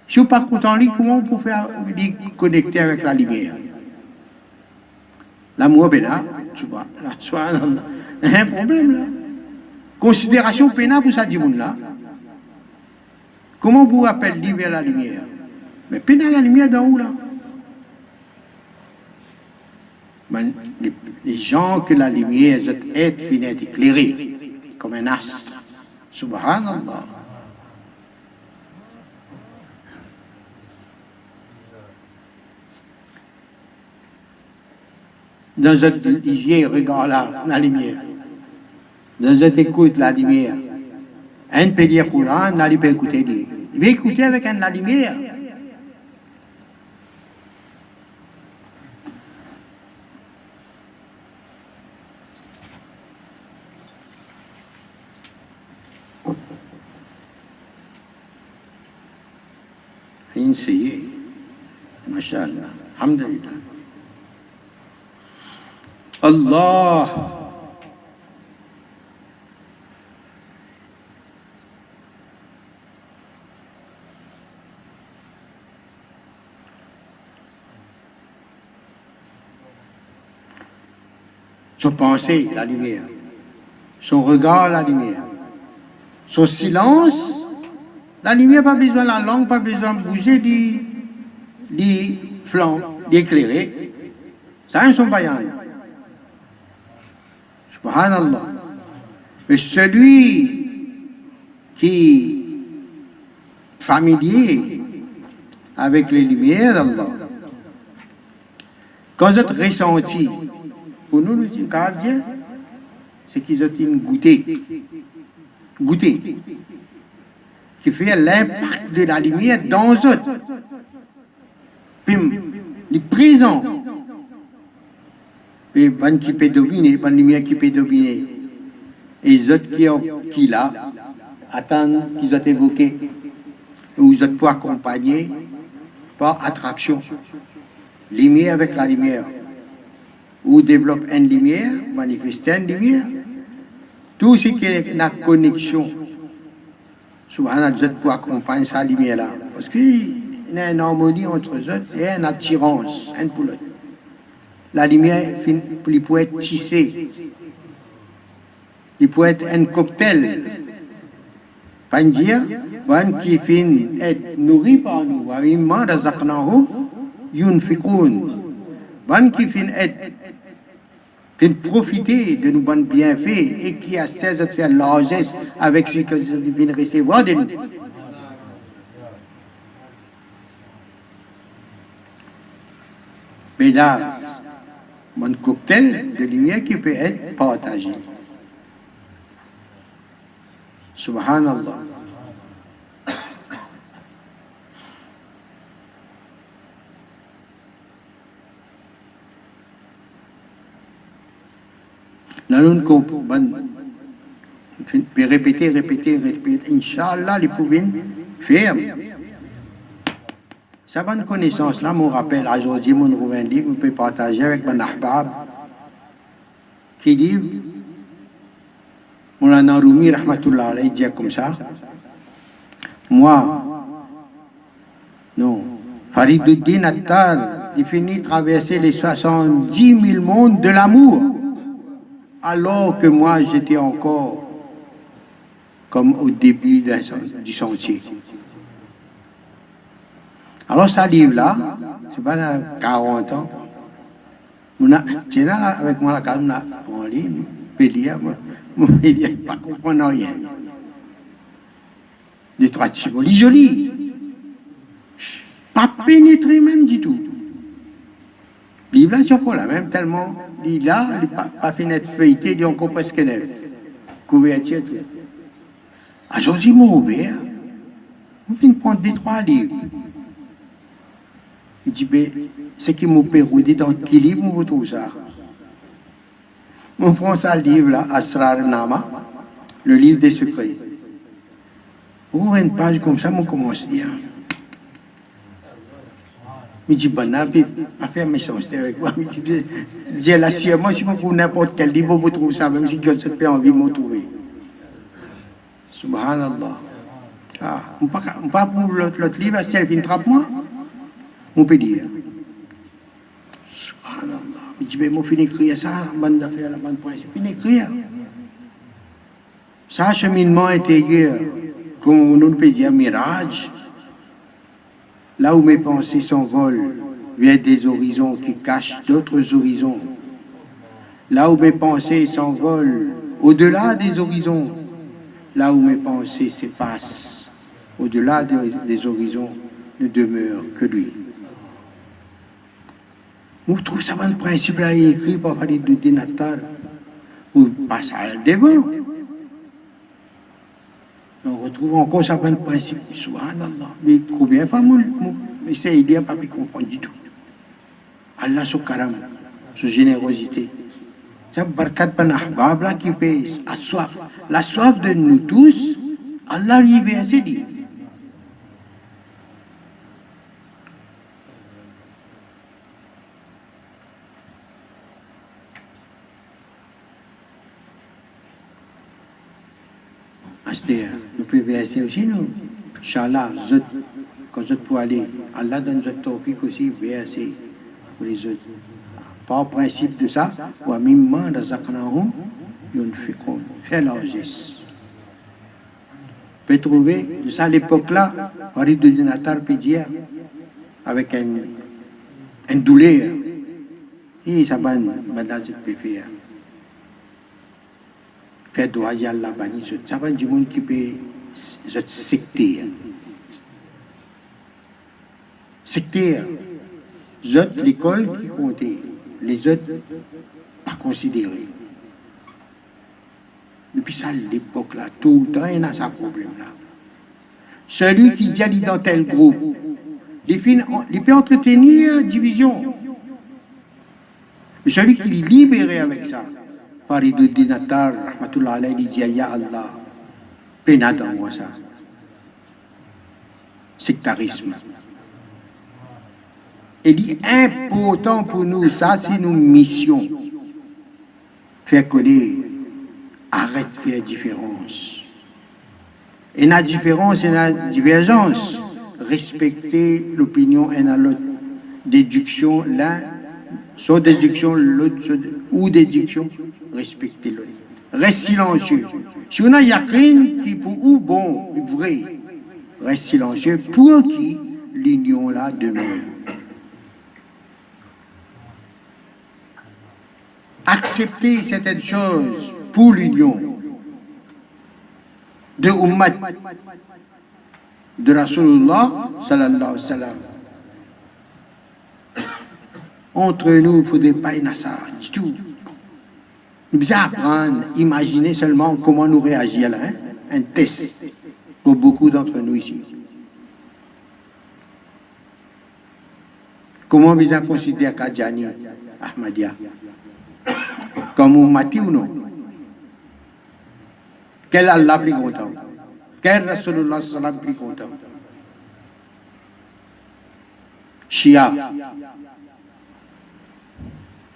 Si on n'est pas content en lui, comment on peut faire connecter avec la lumière? L'amour est là, tu vois, là, soit un problème là. Considération pénale pour ça, dit monde là. Comment vous appelez lui vers la lumière? Mais pénal la lumière dans où là? Ben, les gens que la lumière est finie éclairée comme un astre. Subhanallah. Dans cette lisier, regarde là, la lumière. Dans cette écoute, la lumière. Un peut dire Coran, il peut écouter. Il va écouter avec la lumière. Insiyé, mashallah, alhamdulillah. Allah. Son pensée, la lumière. Son regard, la lumière. Son silence, la lumière, pas besoin de la langue, pas besoin de bouger, des flancs, d'éclairer. Ça, ils sont bayan. Subhanallah. Mais celui qui est familier avec les lumières d'Allah, quand vous êtes ressenti, pour nous, nous disons, c'est qu'ils ont une goûtée, qui fait l'impact de la lumière dans eux. Puis, les présents, et bonne qui peut dominer, bonne lumière qui peut dominer. Et les autres qui là, attendent qu'ils ont évoqué, ou ils ont pour accompagner par attraction. Lumière avec la lumière. Ou développe une lumière, manifester une lumière. Tout ce qui est la connexion, subhanallah, pour accompagner sa lumière là. Parce qu'il y a une harmonie entre eux et une attirance, un pour l'autre. La lumière, il peut être tissée. Il peut être un cocktail. Pas dire, qui finit être nourri par nous. Mimma razaqnahum yunfiqun. Qui finit être de profiter de nos bons bienfaits et qui a cesse de faire largesse avec ce que je viens de recevoir de nous. Mais là, mon cocktail de lumière qui peut être partagé. Subhanallah. Nous comprenons. Répéter. Inch'Allah, les pouvines fermes. Ça bonne connaissance là, mon rappel, aujourd'hui, mon trouve un livre, on peut partager avec mon ahbab, qui dit, mon Rumi, rahmatullah alayhi, dit comme ça, moi, non, Fariduddin Attar, il finit de traverser les 70 000 mondes de l'amour, alors que moi, j'étais encore comme au début du sentier. Alors, ça livre-là, c'est pas 40 ans. Tiens là, avec moi, la carte, on a en ligne, je peux lire, je peux dire, pas comprendre rien. Des trois symboles, jolis. Pas pénétré même du tout. Le livre-là, c'est pas là, même tellement, il là, il n'a pas fait net feuilleté, il est encore presque neuf. Couverture, tout. Aujourd'hui, mon ouvert, on vient de prendre des trois livres. Il dit, ben, c'est qui m'a pérodé dans quel livre on trouve ça? On prend ça, le livre là, Asrar Nama, le livre des secrets. On ouvre une page comme ça, on commence à dire. Il dit, ben, pas faire méchanceté avec moi. Il dit, j'ai la science, moi, si vous n'importe quel livre, vous trouvez ça, même si Dieu pas envie de me trouver. Subhanallah. Ah, on ne pas pour l'autre livre, si elle vient trappe moi. On peut dire. Subhanallah. Il dit, mais moi, je finis d'écrire ça, bande d'affaires, la bande presse. Je finis d'écrire. Ça, cheminement intérieur, comme on peut dire, mirage, là où mes pensées s'envolent vers des horizons qui cachent d'autres horizons, là où mes pensées s'envolent au-delà des horizons, là où mes pensées s'effacent, au-delà des horizons, ne demeure que lui. Vous trouvez ça un principe là écrit par Fariduddin Attar. Vous passez à devant. On retrouve encore ça un principe. Subhanallah. Mais combien de fois j'essaie de dire pas comprendre du tout. Allah son karam, son générosité. C'est barkat pan ahbab là qui fait la soif. La soif de nous tous, Allah lui veut se dire. Nous pouvons verser aussi, nous. Inch'Allah, quand vous pouvez aller, Allah donne votre tawfiq aussi, verser pour les autres. Par principe de ça, wa mimma razaqnahum yunfiqun. Faire largesse. Vous pouvez trouver, de ça à l'époque-là, Fariduddin Attar peut dire, avec un douleur, et ça va, bandage peut faire. Faire doigt yalla bani ça va du monde qui peut sectaire l'école qui comptait les autres pas considérés depuis ça l'époque là tout le temps il y a ça problème là celui qui dit dans tel groupe il peut entretenir division mais celui qui est libéré avec ça Fariduddin Attar, rahmatullah alayhi, dit ya Allah, pénat dans moi ça. Sectarisme. Il dit important pour nous, ça c'est nos missions. Faire connaître, arrête de faire différence. Et la différence et la divergence, respecter l'opinion un à l'autre. Déduction l'un, soit déduction l'autre, ou déduction. Respectez l'autre. Reste silencieux. Si on a yakin qui pour ou bon, vrai, reste silencieux pour qui l'union là demeure. accepter certaines choses pour l'union de Ummat de Rasulullah sallallahu alayhi wa sallam. Entre nous, il ne faudrait pas y ça du tout. Nous devons apprendre, imaginer seulement comment nous réagir là, hein? Un test pour beaucoup d'entre nous ici. Comment vous considérez Kadjani, Ahmadiyya, comme Ummati ou non? Quel Allah plus content? Quel Rasulullah sallam plus content? Shia.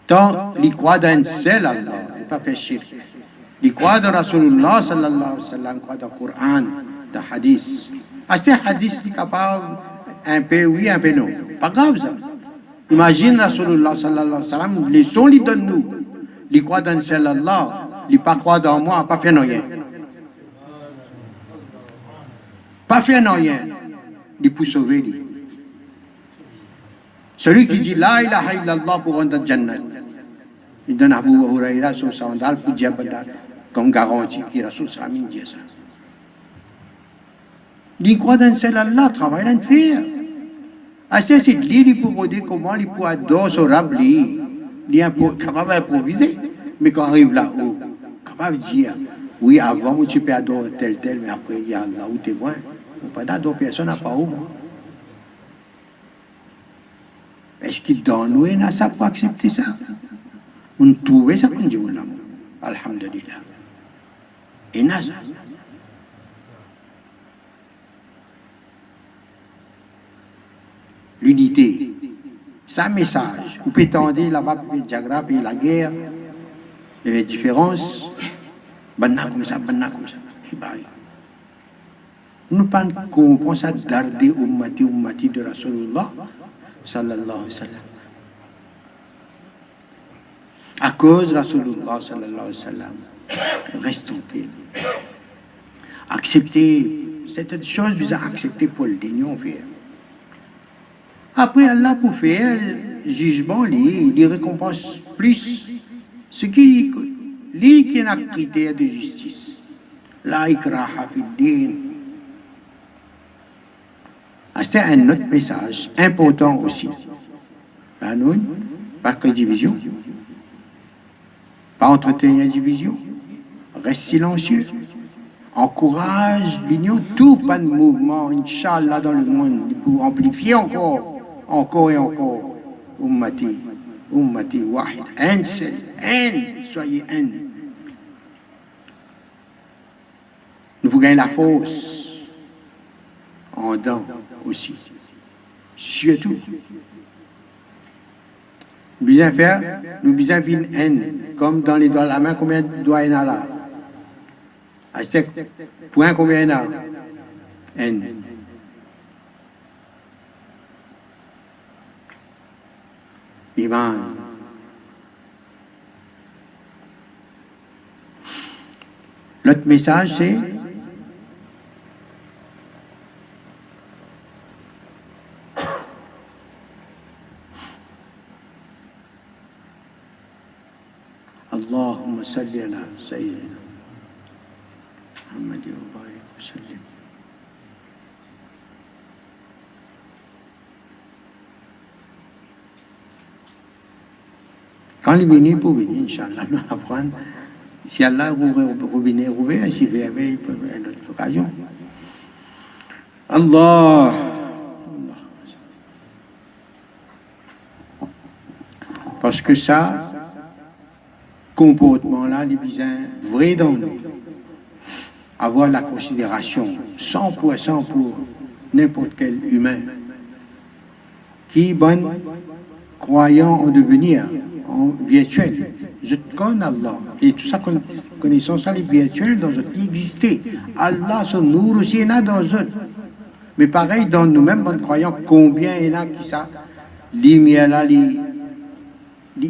Donc, il croit d'un seul Allah, il ne pas faire shirk. Il croit dans Rasulullah sallallahu alayhi wa sallam, il croit dans le Coran, dans le hadith. Acheter un hadith, il est capable, un peu oui, un peu non. Pas grave ça. Imagine Rasulullah sallallahu alayhi wa sallam, les sons, il donne nous. Il croit dans un seul Allah, il ne pas croit dans moi, pas faire rien. Pas faire rien. Il peut sauver lui. Celui qui dit La ilaha illallah pour rentrer dans le Jannah. Il donne Abu Huraira son sandal pour dire comme garantie que Rasul Salam dit ça. Il croit dans seul Allah, travaille dans le faire. Assez c'est lui pour dire comment il peut adorer son rab, il est capable d'improviser. Mais quand on arrive là-haut, capable de dire oui, avant tu peux adorer tel, mais après il y a là où tu es loin. On ne peut pas adorer personne à part où moi. Est-ce qu'il donne nous un ça pour accepter ça? On trouve ça qu'on dit, alhamdulillah. Et n'a ça. L'unité, sa message. Vous pouvez tendre là-bas, vous pouvez diagramme, et la guerre, les différences, banna comme ça. Et bah, nous ne pouvons pas ça garder ummati de Rasulullah sallallahu alayhi wa sallam. À cause de Rasulullah sallallahu alayhi wa sallam, reste tranquille. Accepter, cette chose, vous a accepté pour l'union faire. Après, Allah pour faire le jugement, il récompense plus ce qui est un critère de justice. La ikraha fi din. C'est un autre message important aussi. Là, nous, pas que division. Pas entretenir la division. Reste silencieux. Encourage l'union. Tout pas de mouvement, Inch'Allah, dans le monde, pour amplifier encore et encore. Ummati, wahid. Un seul. Soyez un. Nous vous gagnons la force. En dents aussi. Surtout. Nous besoin faire, nous besoin faire une haine. Comme dans les doigts de la main, combien de doigts il y en a là? Point combien il y en a? Haine. Iman. L'autre message, c'est اللهم صل على سيدنا محمد وبارك وسلم. Quand il vient pour venir, Inch'Allah, nous apprendre. Si Allah rouvre, si il y une autre occasion. Allah. Parce que ça, comportement-là, il est bien vrai dans nous. Avoir la considération 100% pour n'importe quel humain qui est bon croyant en devenir en virtuel. Je connais Allah. Et tout ça, connaissance, ça, les virtuels dans notre vie existait. Allah, son nous aussi, il y en a dans eux. Mais pareil, dans nous-mêmes, en croyant combien il y en a qui ça, lumière là,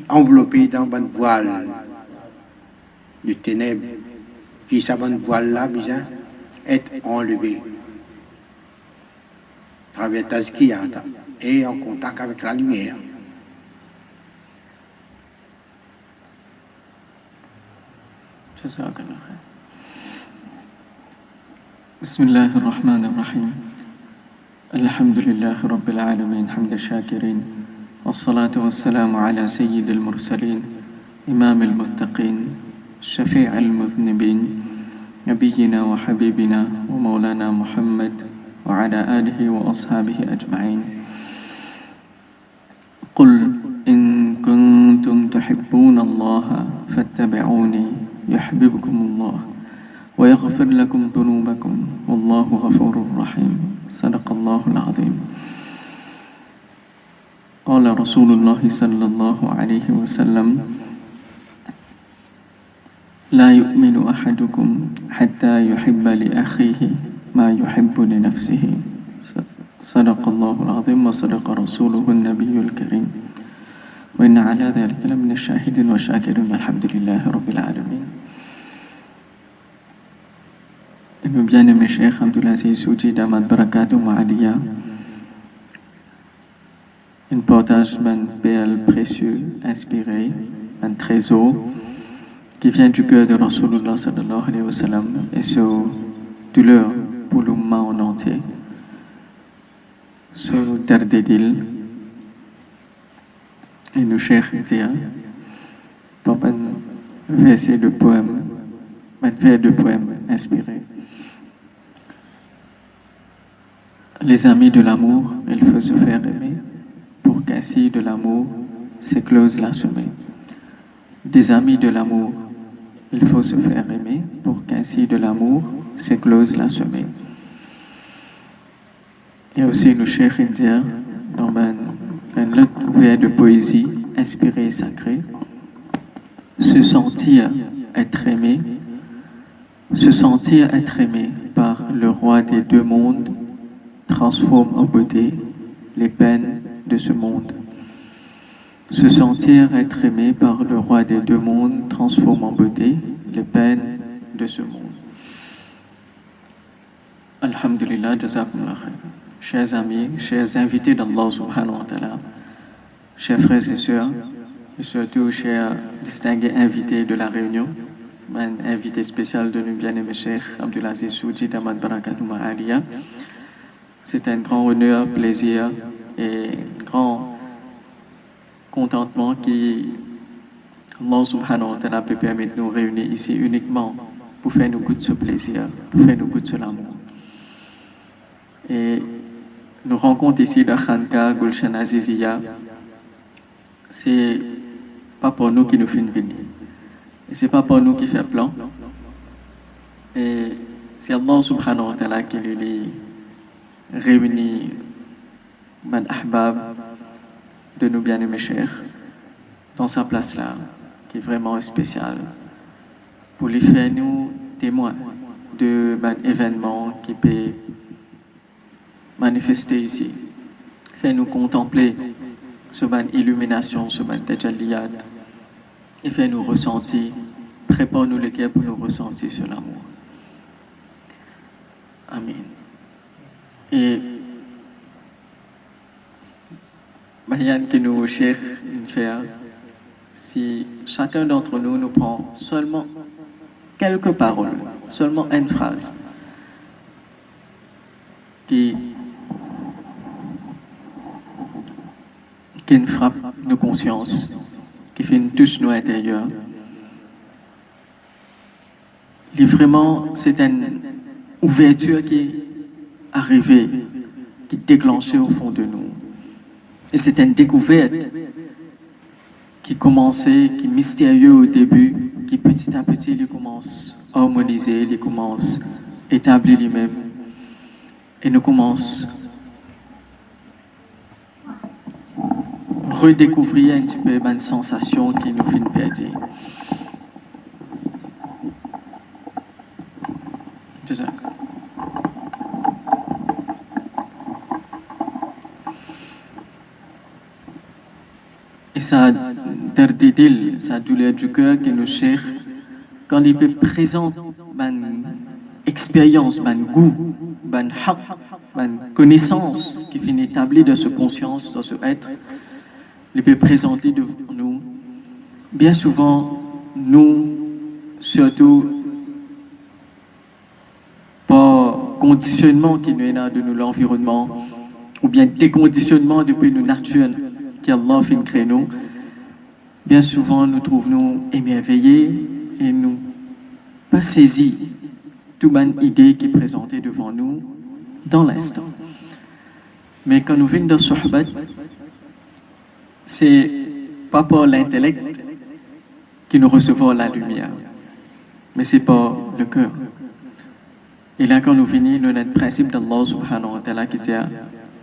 enveloppé dans une voile de ténèbres, qui sa bonne voile là, besoin être enlevé. Travers Tazkiyata et en contact avec la lumière. جزاك الله خير. بسم الله الرحمن الرحيم. الحمد لله رب العالمين حمد الشاكرين، والصلاة والسلام على سيد المرسلين إمام المتقين شفيع المذنبين نبينا وحبيبنا ومولانا محمد وعلى آله وأصحابه أجمعين. قل إن كنتم تحبون الله فاتبعوني يحببكم الله ويغفر لكم ذنوبكم والله غفور رحيم. صدق الله العظيم. قال رسول الله صلى الله عليه وسلم: لا يؤمن أحدكم حتى يحب لأخيه ما يحب لنفسه. صدق الله العظيم وصدق رسوله النبي الكريم وإن على ذلك لمن الشاهدين والشاكرين. الحمد لله رب العالمين. Et le bien-aimé Cheikh Abdulaziz Souji Damat Barakatuh Ma'aliya, un partage d'un PL précieux, inspiré, un trésor qui vient du cœur de Rasulullah sallallahu alayhi wa sallam et ce douleur pour l'umma en entier. Sur Dardedil, et nous Cheikh dire, par un verset de poème, un vers de poème inspiré. Les amis de l'amour, il faut se faire aimer, pour qu'ainsi de l'amour s'éclose la semée. Des amis de l'amour, il faut se faire aimer, pour qu'ainsi de l'amour s'éclose la semée. Et aussi le Cheikh India, dans un autre vers de poésie inspirée et sacrée, se sentir être aimé par le roi des deux mondes transforme en beauté les peines de ce monde. Se sentir être aimé par le roi des deux mondes transforme en beauté les peines de ce monde. Alhamdulillah, jazakumullah khair. Chers amis, chers invités d'Allah subhanahu wa ta'ala, chers frères et sœurs, et surtout chers distingués invités de la réunion, un invité spécial de nos bien-aimés Cheikh Abdulaziz Souji Damat Barakatuh Ma'aliya. C'est un grand honneur, plaisir et grand contentement qui Allah subhanahu wa ta'ala peut permettre de nous réunir ici uniquement pour faire nous goûter ce plaisir, pour faire nous goûter l'amour. Et nous rencontrons ici dans Khanka, Gulshan Aziziya. C'est pas pour nous qui nous fait venir. Et c'est pas pour nous qui fait plan. Et c'est Allah subhanahu wa ta'ala qui nous réunit man ahbab de nos bien-aimés chers dans sa place là, qui est vraiment spéciale, pour lui faire nous témoins de événements qui peut manifester ici, faire nous contempler ce illumination, ce tajalliyat, et faire nous ressentir, prépare-nous le cœur pour nous ressentir sur l'amour. Amen. Et Marianne qui nous cherche une faire, si chacun d'entre nous nous prend seulement quelques paroles, seulement une phrase, qui nous frappe nos consciences, qui fait une touche nos intérieurs. Et vraiment, c'est une ouverture qui est arrivée, qui est déclenchée au fond de nous. Et c'est une découverte qui commençait, qui est mystérieux au début, qui petit à petit, il commence à harmoniser, il commence à établir lui-même. Et nous commence à redécouvrir un petit peu une sensation qui nous fait perdre. Et ça dardidil, sa douleur du cœur qui nous cherche, quand il peut présenter une expérience, un goût, une connaissance qui finit établie de ce conscience, de ce être, il peut présenter devant nous. Bien souvent, nous surtout par conditionnement qui nous est là de nous l'environnement, ou bien déconditionnement depuis nos natures qu'Allah fait créer nous, bien souvent nous trouvons émerveillés et nous pas saisis toute bonne idée qui est présentée devant nous dans l'instant. Mais quand nous venons dans Sohbat, c'est pas par l'intellect que nous recevons la lumière, mais c'est par le cœur. Et là, quand nous venons, nous avons le principe d'Allah subhanahu wa ta'ala qui dit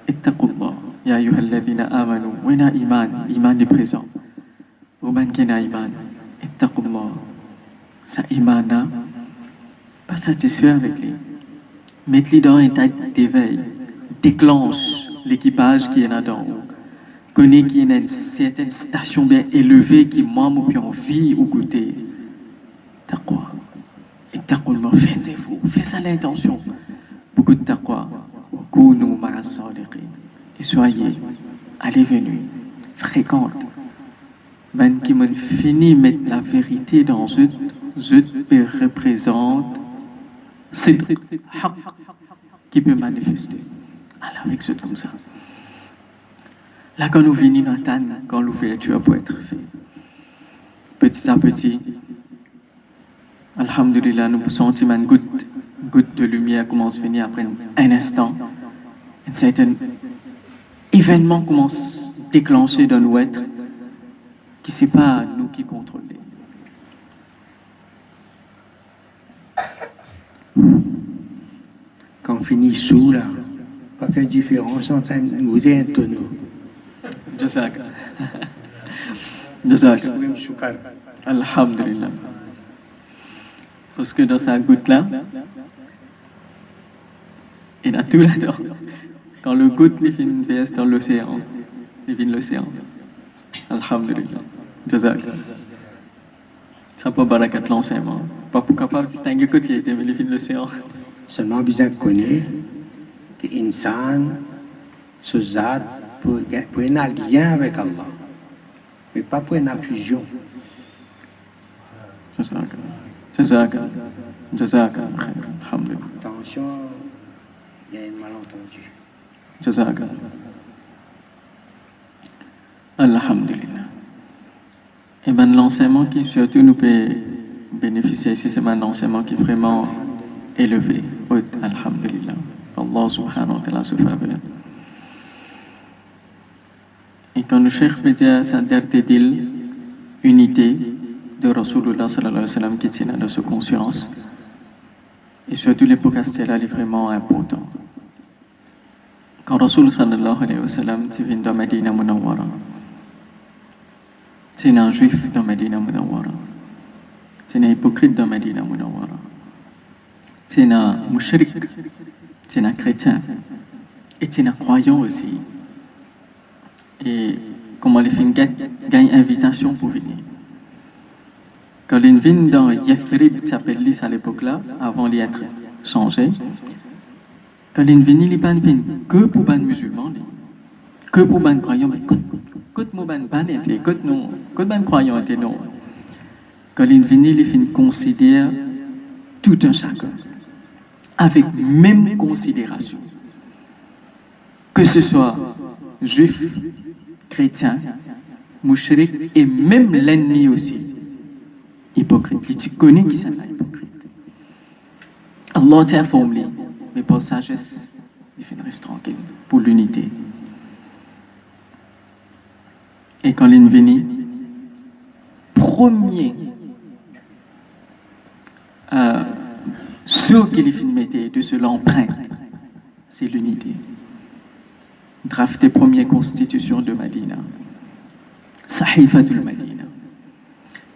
Ittaqullah, ya ayyuhalladhina amanu, wa na iman est présent. Ou man qui n'a iman, Ittaqullah, sa iman pas satisfait avec lui. Mettez-le dans un état d'éveil, déclenche l'équipage qui est là dans haut. Connaît qu'il y a une certaine station bien élevée qui m'aime puis envie ou goûter. Taqwa. Et taqwa, faites-vous. Faites ça l'intention. Beaucoup de taqwa. Et soyez, allez venus, fréquente. Ben qui me finit mettre la vérité dans eux représente c'est qui peut manifester. Alors avec ce comme ça. Là, quand nous venons attendre, quand l'ouverture peut être faite, petit à petit, alhamdulillah, nous sentons une goutte de lumière commence à venir après un instant. Un certain événement commence à déclencher dans nous être, qui n'est pas nous qui contrôlons. Quand on finit sous là, pas faire différence entre nous et un tonneau. Jazak. Jazak. Alhamdulillah. Parce que dans sa goutte là, il y a tout là-dedans. Quand le goutte il vient dans l'océan, il vient l'océan. Alhamdulillah. Jazak. Ça peut barakat l'enseignement. Pas pour capable de distinguer que il était, mais il vient l'océan. Seulement besoin de connaître que l'insan, ce zad, pour un lien avec Allah, mais pas pour une fusion. Jazak. Jazak. Jazak. Alhamdulillah. Attention, il y a un malentendu. Jazak. Alhamdulillah. Et bien l'enseignement qui surtout nous peut bénéficier ici, c'est un enseignement qui est vraiment élevé. Alhamdulillah. Allah subhanahu wa ta'ala se faveur. Et quand le cheikh peut dire sa d'il unité de Rasulullah sallallahu alayhi wa sallam qui tient dans sa conscience, et surtout l'époque astérale est vraiment important. Quand Rasul sallallahu alayhi wa sallam vient dans Medina Munawwara, c'est un juif dans Medina Munawwara, c'est un hypocrite dans Medina Munawwara, c'est un mushrik, c'est un chrétien, et c'est un croyant aussi. Et comment les filles gagnent invitation pour venir. Quand ils viennent dans Yathrib, qui s'appelle Lys à l'époque-là, avant d'y être changé, quand ils viennent, ils ne viennent que pour les musulmans, que pour les croyants, mais que pour les croyants étaient non. Quand ils viennent, ils considèrent tout un chacun, avec même considération. Que ce soit juif, chrétien, mouchrik et même l'ennemi aussi. Hypocrite. Tu connais qui c'est hypocrite. Allah t'a informé, mais pour sagesse, il reste tranquille, pour l'unité. Et quand il vient, premier, ce qu'il mettait de ce l'empreinte, c'est l'unité. Drafté première constitution de Medina, Sahifatul Medina.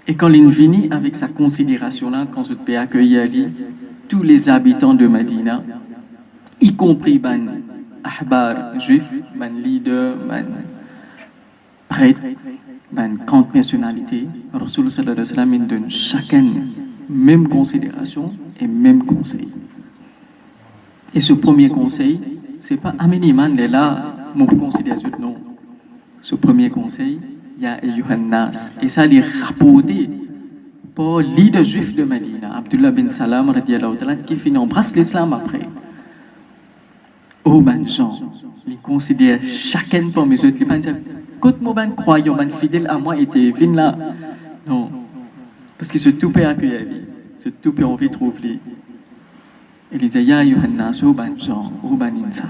Et quand il vient avec sa considération-là, quand je peux accueillir tous les habitants de Medina, y compris ban ahbar juif, ban leader, ban prêtre, ban grande personnalité, Rasul sallallahu alayhi wa sallam il donne chacun même considération et même conseil. Et ce premier conseil, c'est pas Aminiman là, mon considération, non. Ce premier conseil, il y a Ayyuhan Nas. Et ça, il est rapporté pour leader juif de Medina, Abdullah bin Salam, qui finit embrasse l'islam après. Oh, ben Jean, il considère chacun parmi eux, il pense, quand moi ben croyant, ben fidèle à moi était vin là. Non, parce que ce tout peut accueillir, ce tout peut envie de trouver. Il dit, Ya Yohannas, oh ben Jean, oh ben insan.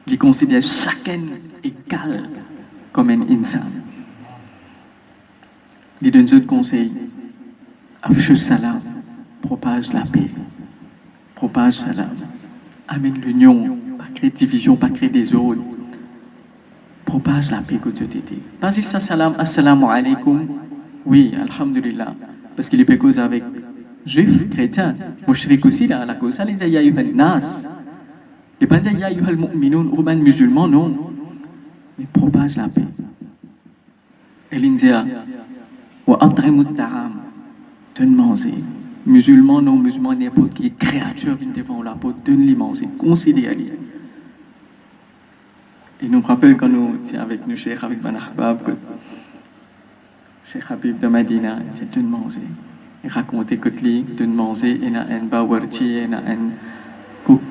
Il considère chacun égal comme un insan. Il donne d'autres conseils. Afshu salam, propage la paix. Propage salam. Amène l'union, pas créer division, pas créer désordre. Propage la paix que Dieu t'a dit. Pas si ça salam, assalamu alaikum. Oui, alhamdulillah. Parce qu'il est fait cause avec juifs, chrétiens, mouchrik aussi, là, la cause. Ça, les ya yuhal nas. Les pas ya yuhal mu'minoun, urban musulmans, non. Mais propage la paix. Et l'India, wa at'imu ta'am. Donne manger. Musulmans, non musulmans, n'importe qui créature vient devant la peau, donne-les manger. Considère-les. Il nous rappelle quand nous étions avec nous, Cheikh, avec Ben Ahbab, que Cheikh Habib de Medina, il dit donne manger. Il racontait que lui, donne manger, il y a un bawarchi, il y a un cook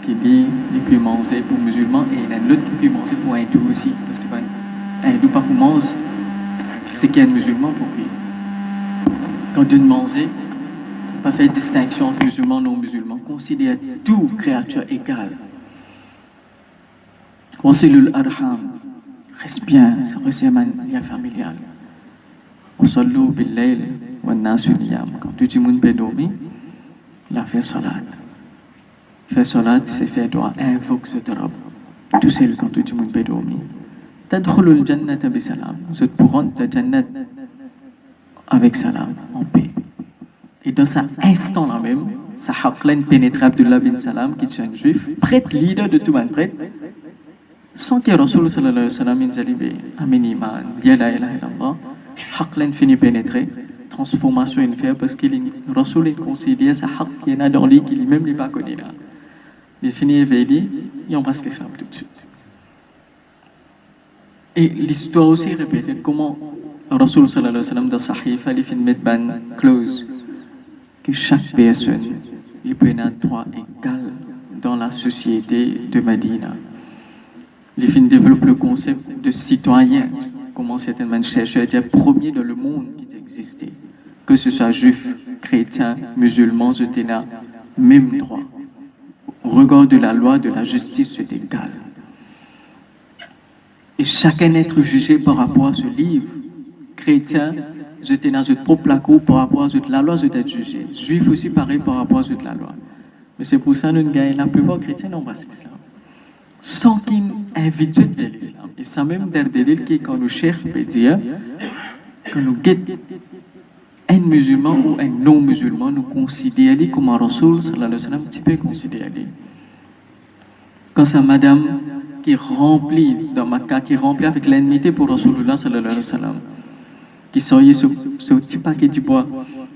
qui dit, il peut manger pour musulmans, et il y a un autre qui peut manger pour hindou aussi. Parce que un hindou pas pour manger, c'est qu'il y a un musulman pour lui. Quand donne manger, pas faire distinction entre musulmans et non-musulmans, considère toute créature égale. Wasilul arham, reste bien, ça reste un lien familial. Wasallu bil-layl wa nasu niyam. Quand tout le monde peut dormir, la fait salat. Faire salat, c'est faire droit, invoque ce drap. Tout seul quand tout le monde peut dormir. Tadkhulul jannata bi salam. Vous êtes pour rentrer la jannat avec salam, en paix. Et dans cet instant-là même, sa haqlan pénétre Abdullah bin Salam, qui est un juif, prêtre, leader de tout le monde, prêtre, sans que Rasul sallallahu alayhi wa sallam inzalibe, amin iman, ya la ilaha illallah, haqlan finit pénétrer, transformation une faire, parce que Rasul considère sa haq qui est dans lui, qu'il même pas connu là. Il finit éveillé, et on passe l'islam tout de suite. Et l'histoire aussi répète comment Rasul sallallahu alayhi wa sallam dans Sahifa, il finit mettre ban clause que chaque personne il peut avoir un droit égal dans la société de Medina. Il finit développer le concept de citoyen, comment certainement chercher à dire premier dans le monde qui existait, que ce soit juif, chrétien, musulman, je tenais même droit. Au regard de la loi, de la justice, c'est égal. Et chacun être jugé par rapport à ce livre. Chrétien, je tenais à ce propre placo par rapport à la loi, je t'ai jugé. Juif aussi, pareil par rapport à la loi. Mais c'est pour ça que nous gagnons la plupart chrétiens n'embrassent l'islam. Sans qu'ils invitent de l'islam. Et ça même derrière qui, quand nous cherchons, peut dire, quand nous guettons un musulman ou un non-musulman, nous considérons comme un Rasul, sallallahu alayhi wa sallam, tu peux considérer. Quand c'est madame qui remplit, dans Makkah, qui remplit avec l'ennemité pour Rasulullah, sallallahu alayhi wa sallam, qui sortait ce petit paquet de bois,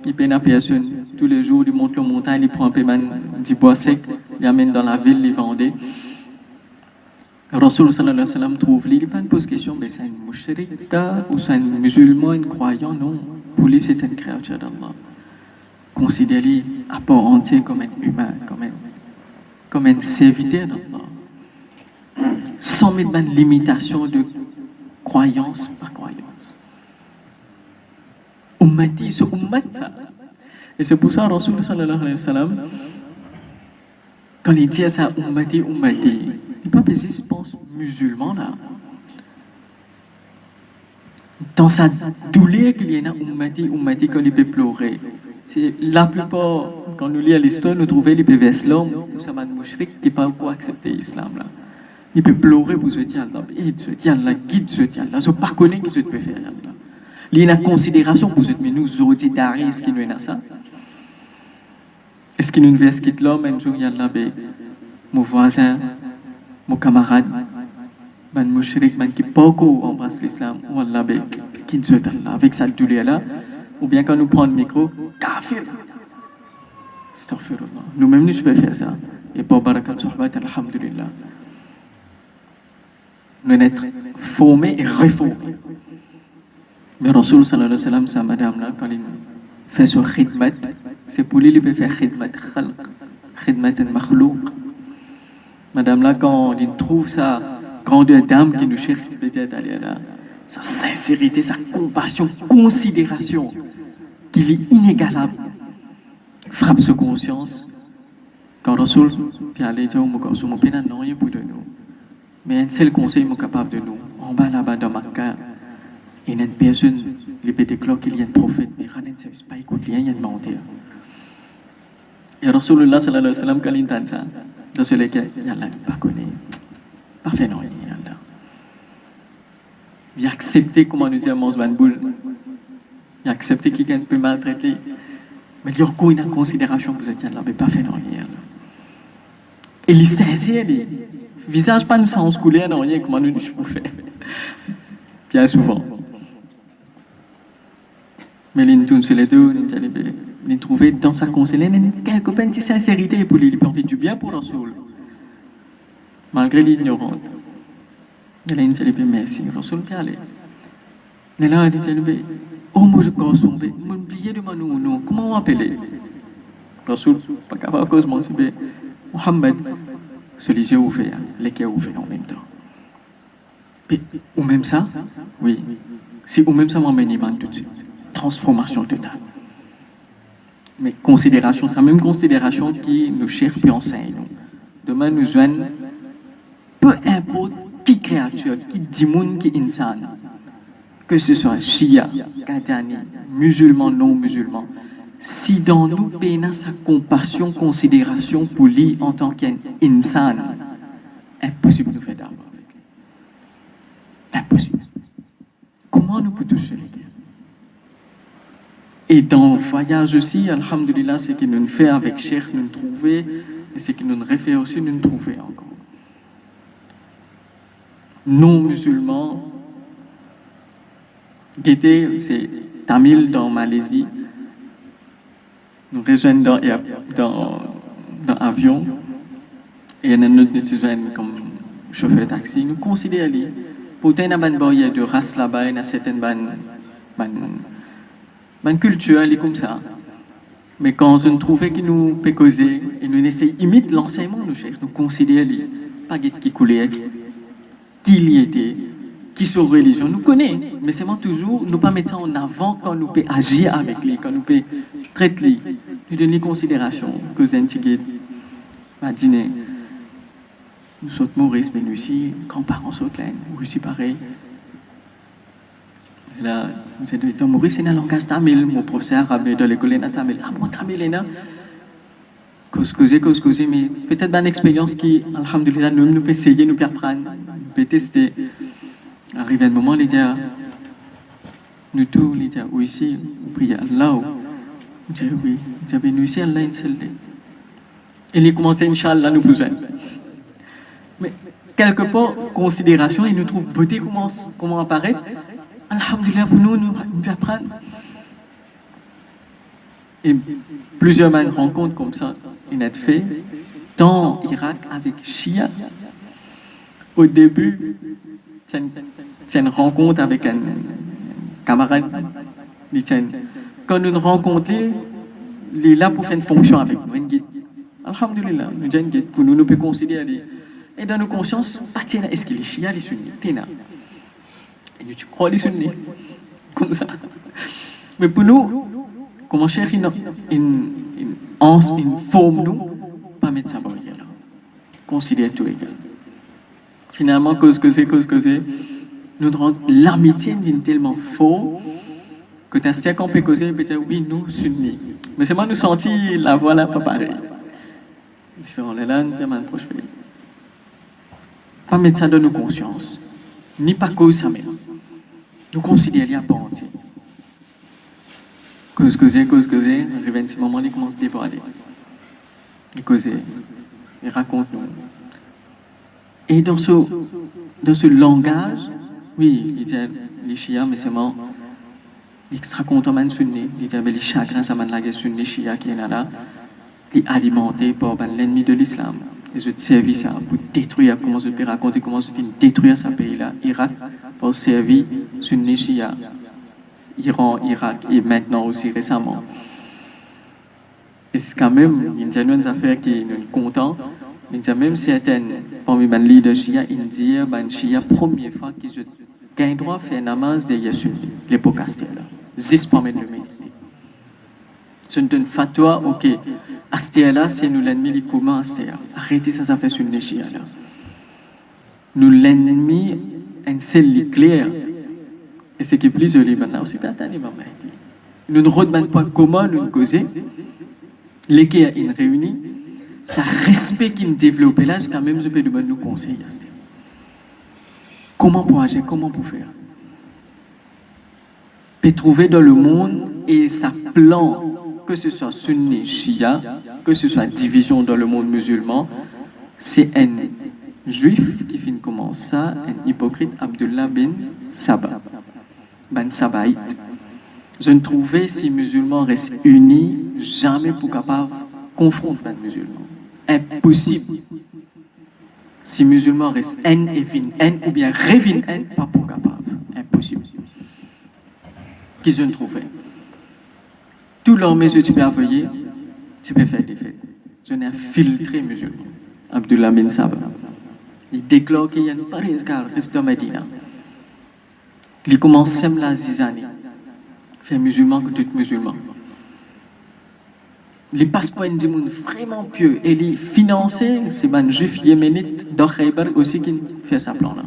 il peine à personne. Tous les jours, il monte la montagne, il prend un peu de bois sec, il amène dans la ville, il vendait. Rasul sallallahu alayhi wa sallam trouve, il ne pose question, mais c'est un mouchrik ou c'est un musulman, un croyant, non. Pour lui, c'est une créature d'Allah. Considéré à part entier comme un humain, comme un serviteur d'Allah. Sans mettre une limitation de croyance ou pas croyance. Ummati, c'est ummat ça. Et c'est pour ça, Rasul sallallahu alayhi wa sallam, quand il dit à ça, ummati, ummati, il ne peut pas penser, je pense, musulman là. Dans sa douleur qu'il y a ummati, ummati, quand il peut pleurer. C'est la plupart, quand nous lisons l'histoire, nous trouvons les PVS l'homme, ou ça va mouchrik qui ne peut pas accepter l'islam là. Il peut pleurer pour ce diable là, aide ce diable là, guide ce diable là, je ne sais pas connaître ce que peut faire là. Il y a une considération pour ce mais nous auditeurs, est-ce qu'il y a ça? Est-ce qu'il y a une verse qui est l'homme, un jour il y a là, mon voisin, mon camarade, man mouchrik, man qui beaucoup embrasse l'islam, ou Allah, qui dit avec sa douleur là, ou bien quand nous prenons le micro, kafir. Astaghfirullah. Nous-mêmes, nous pouvons faire ça. Et pour barakat sohbat, alhamdulillah. Nous sommes formés et reformés. Mais Rasul sallallahu alayhi wa sallam, sa madame-là, quand il fait son khidmat, c'est pour lui, il peut faire khidmat khalq, khidmat makhlouq. Madame-là, quand il trouve sa grandeur d'âme qui nous cherche, sa sincérité, sa compassion, considération, qu'il est inégalable, frappe sa conscience. Quand Rasul, puis allez dire, je ne peux pas rien pour de nous. Mais un seul conseil est capable de nous. En bas là-bas dans Makkah, il y a une personne, il peut déclarer qu'il y a un prophète, mais il ne sait pas écouter, il y a une mentir. Et Rasulullah sallallahu alayhi wa sallam, quand il entend ça, dans ce lequel, il n'a pas connu. Pas fait non, il a accepté, comment nous dit Mons Van Boul, il a accepté qu'il peut maltraiter, mais il y a encore une considération pour ce qu'il n'a pas fait non. Et il est sincère, le visage pas de sens coulé, non, rien, comment nous pouvons faire. Bien souvent. Mais il tourne sur les deux, il trouve dans sa conseillère quelque petite sincérité pour lui, il peut envie du bien pour le soul. Malgré l'ignorance. Il a une seule merci, le soul peut aller. Il a dit, oh, moi je crois, je vais oublier de nous, comment on appelle le soul, pas capable de cause, moi, c'est Mohamed, celui qui a ouvert, les qui a ouvert en même temps. Ou même ça, oui, si ou même ça m'emmène tout de suite. Transformation totale. Mais considération, c'est la même considération qui nous cherche et enseigne. Demain, nous joignent, peu importe qui créature, qui dimoun, qui insan, que ce soit Shia, Qadani, musulman, non musulman, si dans nous, pénons sa compassion, considération pour lui en tant qu'insan, impossible de faire d'argent avec lui. Impossible. Comment nous pouvons toucher les gars? Et dans le voyage aussi, alhamdulillah, ce qu'il nous fait avec Cheikh, nous trouver, et ce qu'il nous refait aussi, nous trouver encore. Non musulmans, c'est Tamil dans Malaisie, nous rejoignons dans l'avion, et il y a un autre nous comme chauffeur taxi, nous considérons, pour une bonne de race là-bas, il y a certaines bonne culture, elle est comme ça. Mais quand on trouve qu'il nous peut causer, et nous essayons d'imiter l'enseignement, nous considérons pas qui coulait, qui il était, qui sont religion, nous connaissons, mais c'est toujours, nous pas mettre ça en avant quand nous pouvons agir avec lui, quand nous pouvons traiter lui, nous donner considération, que nous avons à dîner. Nous sommes Maurice, mais nous aussi, grands-parents sont là, nous aussi pareil. Là, nous avons dit, Maurice, c'est un langage tamil, mon professeur arabe de l'école est tamil. Ah, mon tamil est là. Cause, mais peut-être une expérience qui, alhamdulillah, nous pouvons essayer, nous pouvons apprendre, nous pouvons tester. Arrivé un moment, les gars, nous tous, les gars, ici, nous prions Allah. Nous disons, oui, nous avons nous ici, Allah, une seule. Et il commence, Inch'Allah, nous besoin. Mais, quelque part, considération, il nous trouve beauté comment apparaître. Alhamdulillah, pour nous pouvons apprendre. Et plusieurs rencontres comme ça, il a fait, dans l'Irak avec Shia. Au début, c'est une rencontre avec un camarade. Quand nous nous rencontrons, il est là pour faire une fonction avec nous, un guide. Alhamdulillah, nous avons un guide pour nous pouvons considérer. Et dans nos consciences, est-ce qu'il est Shia, les sunnis? Et nous crois les sunnis. Comme ça. Mais pour nous, comment chercher une forme, nous, pas mettre ça barrière là. Considérer tout égal. Finalement, cause que c'est, nous rendons l'amitié d'une tellement fort que tu as ce qu'on peut causer, peut-être oui, nous, sunnis. Mais c'est moi nous sentis la voix là, pas pareil. Différent, là, nous sommes un proche pays. Pas mettre ça dans nos consciences, ni pas cause ça même. Nous considérons pas entier. Cause, arrive un petit moment, il commence à déborder. Il cause, il raconte nous. Et dans ce langage, oui, il dit les chiens, mais c'est moi, l'extra content man sunni, il dit les chagrins, ça man la guerre sunni chia qui est là, qui est alimenté par l'ennemi de l'islam. Les autres services ça pour détruire, comment je peux raconter comment je peux détruire ce pays-là, Irak, pour servir sunni chia. Iran, Irak et maintenant aussi récemment. Et c'est quand même une affaire qui nous content. Il y a même certaines, parmi les leaders chia indiens, les chia première fois qu'ils ont le droit de faire namaz de Yesu, l'époque Astéla. Juste parmi les humanité. C'est une fatwa, ok, Astéla, c'est nous l'ennemi commun Astéla. Arrêtez ça, ça fait sur le chia là. Nous l'ennemi, un seul clair. Et ce qui est plus joli maintenant, c'est pas tant de mamans. Nous ne retenons pas comment nous causer. L'équipe est réunie. Ça respect qui nous développe là, c'est quand même je peux demander nous conseils. Comment pour agir, comment pour faire. Peut trouver dans le monde et sa plan, que ce soit sunni, shia, que ce soit division dans le monde musulman, c'est un juif qui finit comme ça, un hypocrite, Abdullah bin Sabah, ben Sabaït. Je ne trouvais si musulmans restent unis, jamais pour capable confronter les musulmans. Impossible. Si musulmans restent haine et vin haine, ou bien revin haine, pas pour capable. Impossible. Qui je ne trouvais. Tous leurs mesures tu peux envoyer, tu peux faire des faits. Je n'ai infiltré musulman. Abdullah bin Sabah. Il déclare qu'il y a une pareille reste de Medina. Il commence à la zizanie. Fait musulman que tout musulman. Les passeports du monde vraiment pieux et les financés, c'est un juif yéménite de Khaybar aussi qui fait sa plan là.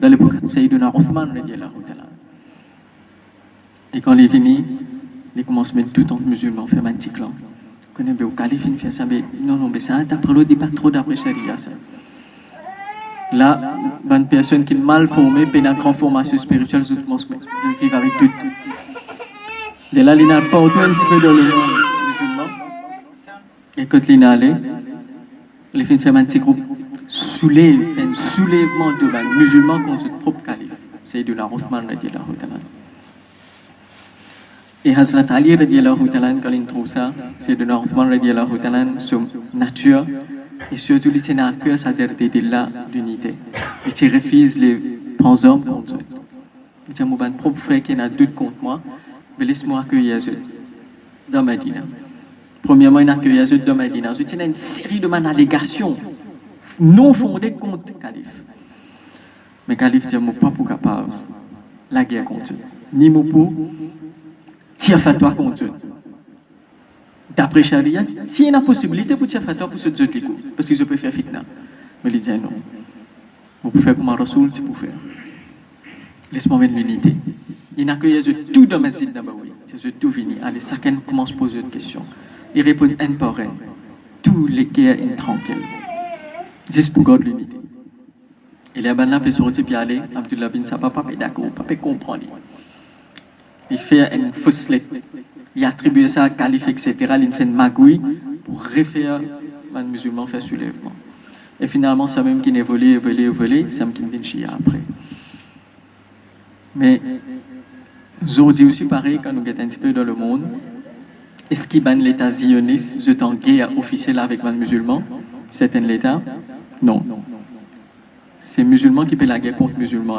Dans l'époque, Sayyiduna Othman radiallahu ta'ala. Et quand il est fini, il commence à mettre tout en musulman, faire un petit clan. Quand il est au calife, il fait ça, mais non, mais ça, d'après l'autre, il n'est pas trop d'après Sharia, ça. Là, une personne qui est mal formée, puis une grande formation spirituelle, tout le monde vit avec tout. Et là, il n'a pas autant un petit peu dans le monde musulman. Et quand il est allé, il fait un petit groupe fait un soulèvement de musulmans contre son propre calife. C'est de la Othman radiallahu ta'ala. Et Hazrat Ali radiallahu ta'ala, quand il trouve ça, c'est de la Othman radiallahu ta'ala, son nature. Et surtout, il s'est à cœur, ça de là, l'unité. Il refuse les penseurs contre eux. Il dit à mon propre frère qui a doute contre moi, mais laisse-moi accueillir eux dans Medina. Premièrement, il a accueilli eux dans Medina. Il y a une série de allégations non fondées contre le calife. Mais le calife dit, moi, pas pour capable la guerre contre eux. Ni moi pour tirer fatwa contre eux. D'après Sharia, s'il y a une possibilité pour tirer fatwa pour se dire les coups, parce que je peux faire fitna. Mais il dit non. Vous pouvez faire comme un Rasoul, tu peux faire. Laisse-moi mettre l'unité. Il n'a que tout dans ma site d'Abaoui. C'est tout fini. Allez, chacun commence à poser une question. Il répond un par un. Tous les cas sont tranquilles. Juste pour garder l'unité. Et les Abana peut sortir et aller. Abdullah bin Sabah, papa est d'accord, papa comprend. Il fait une fausse lettre. Il attribue ça à calife, etc. Il fait une magouille pour refaire un musulman faire soulèvement. Et finalement, c'est même qui évolue, c'est même qui vient chia après. Mais, aujourd'hui aussi pareil, quand nous sommes un petit peu dans le monde, est-ce qu'il y a l'État zioniste, je en guerre officielle avec les musulmans? C'est un État? Non. C'est musulmans qui paient la guerre contre musulmans.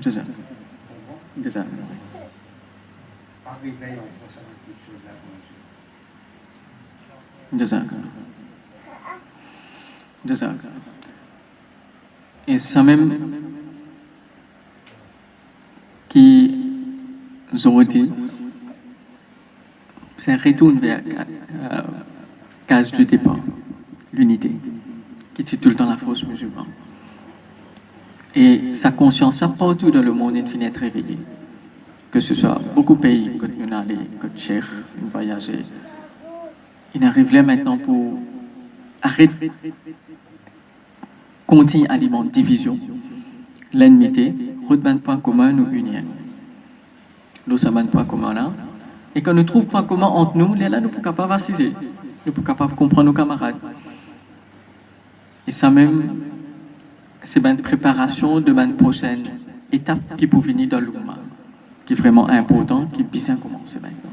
C'est ça. C'est ça. C'est ça. C'est ça. Et ça même qui ont dit, c'est un retour vers case du départ, l'unité, qui tue tout le temps la fausse musulmane. Et sa conscience, partout dans le monde, est finie d'être réveillée. Que ce soit beaucoup de pays, quand nous allons, quand Cheikh, nous voyager, il arrive là maintenant pour arrêter, continuer à alimenter division, l'ennemi, retrouver un point commun, nous unir. Nous sommes un point commun là. Et quand nous trouvons un point commun entre nous, là, nous sommes capables d'assister. Nous sommes capables de comprendre nos camarades. Et ça même, c'est une préparation de une prochaine étape qui peut venir dans l'Oumma, qui est vraiment important, qui est bien commencer maintenant.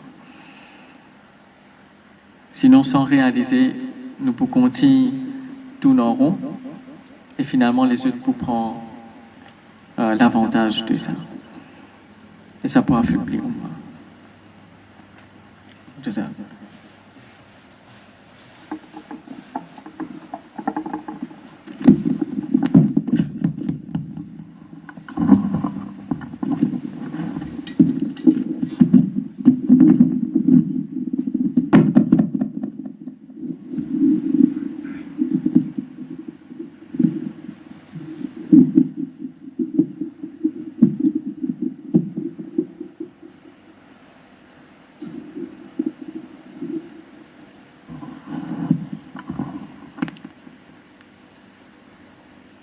Sinon, sans réaliser, nous pouvons continuer tournent en rond et finalement les autres groupes prennent l'avantage de ça. Et ça peut affaiblir Oumma. C'est ça.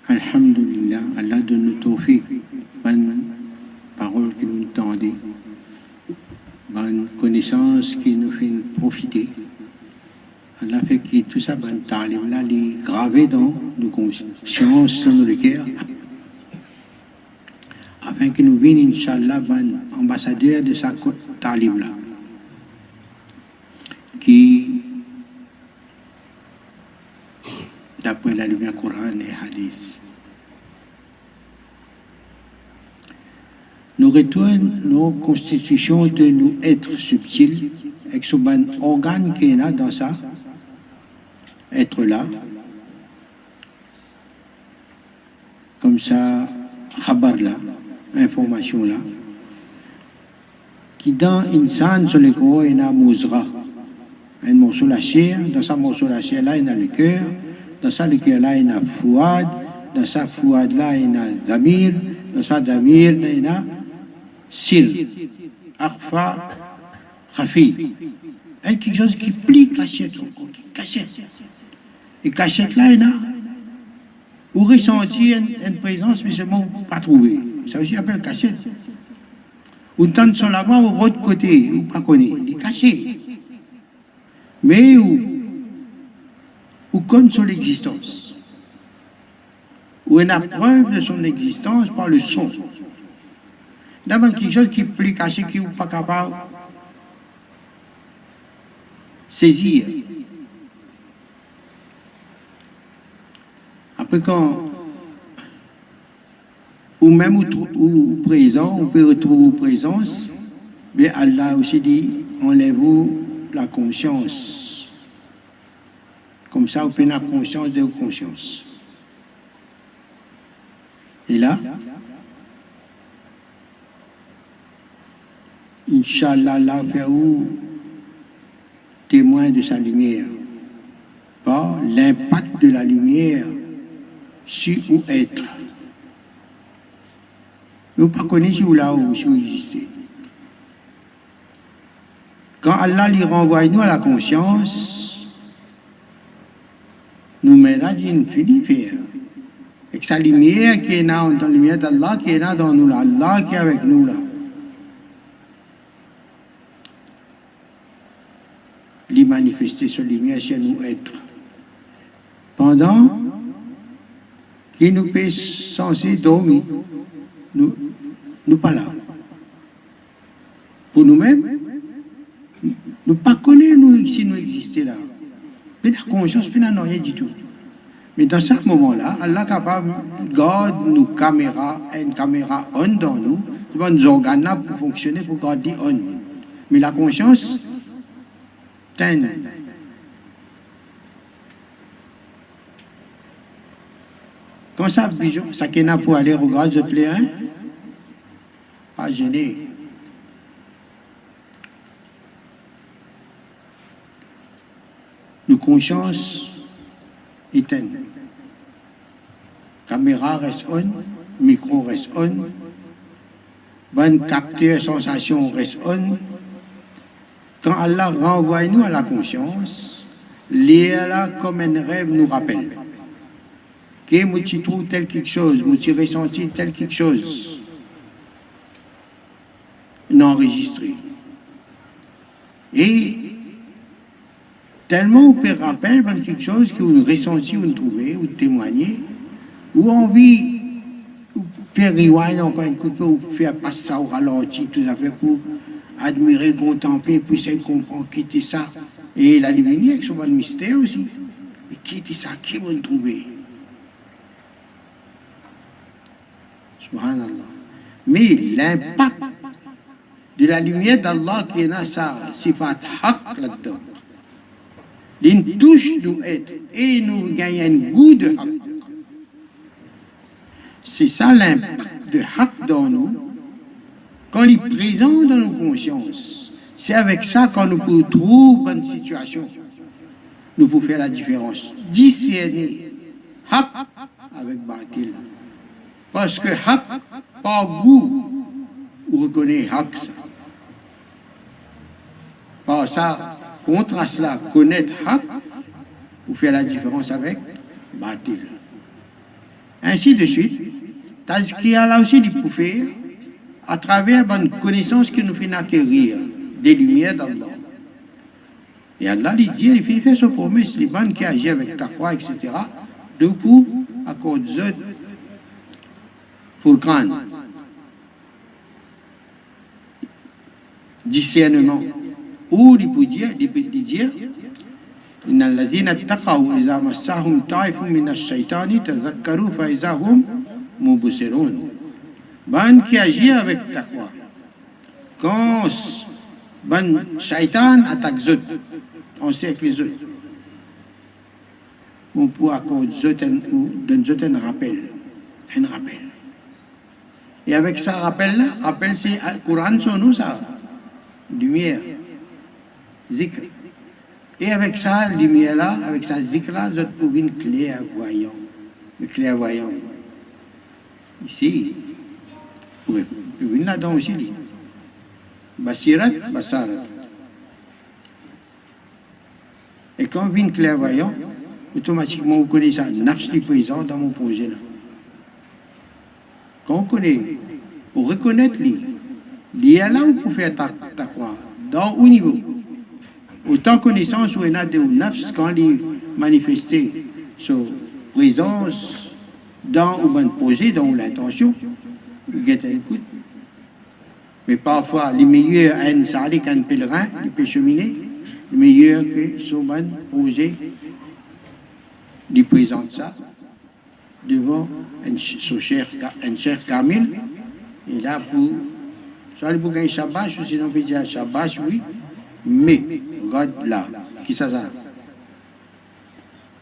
Alhamdulillah, Allah donne nous tawfiq, bonne parole qui nous tendait, bonne connaissance qui nous fait profiter. Allah fait que tout ça, bonne talim là, les gravé dans nos consciences, dans nos cœurs, afin que nous venions, Inch'Allah, bon ambassadeur de sa talim là, qui, d'après la lumière Coran et Hadith, nous retournons nos constitutions de nous être subtils, avec ce bon organe qui est là dans ça, être là, comme ça, khabar là, information là, qui dans insan sur le corps, il y a mouzra, un morceau la chair, dans ce morceau la chair là, il y a le cœur, dans ça le cœur là, il y a fouad, dans ça fouad là, il y a damir, dans ça damir, il y a sir, akhfa, khafi. Quelque chose qui plie cachette encore, qui cachette. Et cachette là, il y a, ou ressentir une présence, mais seulement pas trouver. Ça aussi appelle cachette. Ou tente son là-bas, ou l'autre côté, ou pas connaît, il est caché. Mais ou compte sur l'existence. Ou une preuve de son existence par le son. D'abord quelque chose qui est plus caché, qui n'est pas capable de saisir. Après quand, ou même ou présent, on peut retrouver présence, mais Allah aussi dit, enlève-vous la conscience. Comme ça, vous pouvez la conscience de vos consciences. Et là, Inch'Allah, Allah fait où témoin de sa lumière, par l'impact de la lumière sur ou être. Vous ne connaissez pas où là où vous existez. Quand Allah lui renvoie nous à la conscience, nous mettons une finifère. Et que sa lumière qui est là, dans la lumière d'Allah, qui est là dans nous, là, Allah qui est avec nous là. Lui manifester sa lumière chez nous être. Pendant qu'il nous est censé dormir, nous pas là. Pour nous-mêmes, nous pas connaissons nous si nous existons là. Mais la conscience, nous n'avons rien du tout. Mais dans ce moment-là, Allah est capable de garder nos caméras, une caméra on dans nous, nos organes pour fonctionner, pour garder on. Mais la conscience, teine. Comme ça, ça qui est pour aller regarder le plein, pas gêné. Nos consciences éteignent. Caméra reste on, micro reste on, bon capteur sensation reste on. Quand Allah renvoie nous à la conscience, là comme un rêve nous rappelle que nous trouvons tel quelque chose, nous ressenti tel quelque chose, enregistré. Et tellement on peut rappeler quelque chose que vous ressenti, vous trouvez, vous témoignez, ou envie, ou faire rewind encore un coup de peu, ou faire passer ça au ralenti, tout à fait pour admirer, contempler, puis essayer de comprendre, quitter ça. Et la lumière avec son bon mystère aussi. Mais qui dit ça, qui vont trouver? Subhanallah. Mais l'impact de la lumière d'Allah qui est dans sa sifat haq là-dedans, il touche nous être et nous gagne un goût de haq. C'est ça l'impact de haq dans nous. Quand il est présent dans nos consciences, c'est avec ça qu'on nous peut trouver une situation. Nous pouvons faire la différence. Discerner haq avec batil. Parce que haq, par goût, on reconnaît haq ça. Par ça, contre cela, connaître haq, ou faire la différence avec batil. Ainsi de suite, Tazkiya là aussi, il peut faire à travers une connaissance que nous faisons acquérir des lumières d'Allah. Et Allah lui dit, il fait sa promesse, les bandes qui agissent avec ta foi, etc., de pour accorder pour le crâne. Discernement. Ou il peut dire, إن الذين اتقوا إذا مسهم طائف من الشيطان تذكروا فإذا هم مبصرون. Ban qui agit avec ta foi. Quand ban shaitan attaque les autres, on sait que les autres, on peut accorder un rappel. Un rappel. Et avec ça, rappel c'est le Coran sur nous, ça. Lumière. Zikr. Et avec ça, lumière là, avec ça, zikr là, vous pouvez une clairvoyant. Le clairvoyant. Ici, vous pouvez là-dedans aussi, dit. Basirat, basarat. Et quand vous êtes clairvoyant, automatiquement vous connaissez ça, nafs li présent dans mon projet là. Quand on connaît, on reconnaît il y a là où vous pouvez faire ta croix, dans au niveau. Autant connaissance où il y a de nafs quand il est manifesté sa présence dans un projet, dans l'intention, vous êtes à l'écoute. Mais parfois, les meilleurs un sali qu'un pèlerin, il peut cheminer, le meilleur que son projet, il présente ça devant un cher Kamil, et là pour soit pour gagner Shabbat, ou sinon on peut dire Shabbat, oui, mais regarde là, qui ça ça?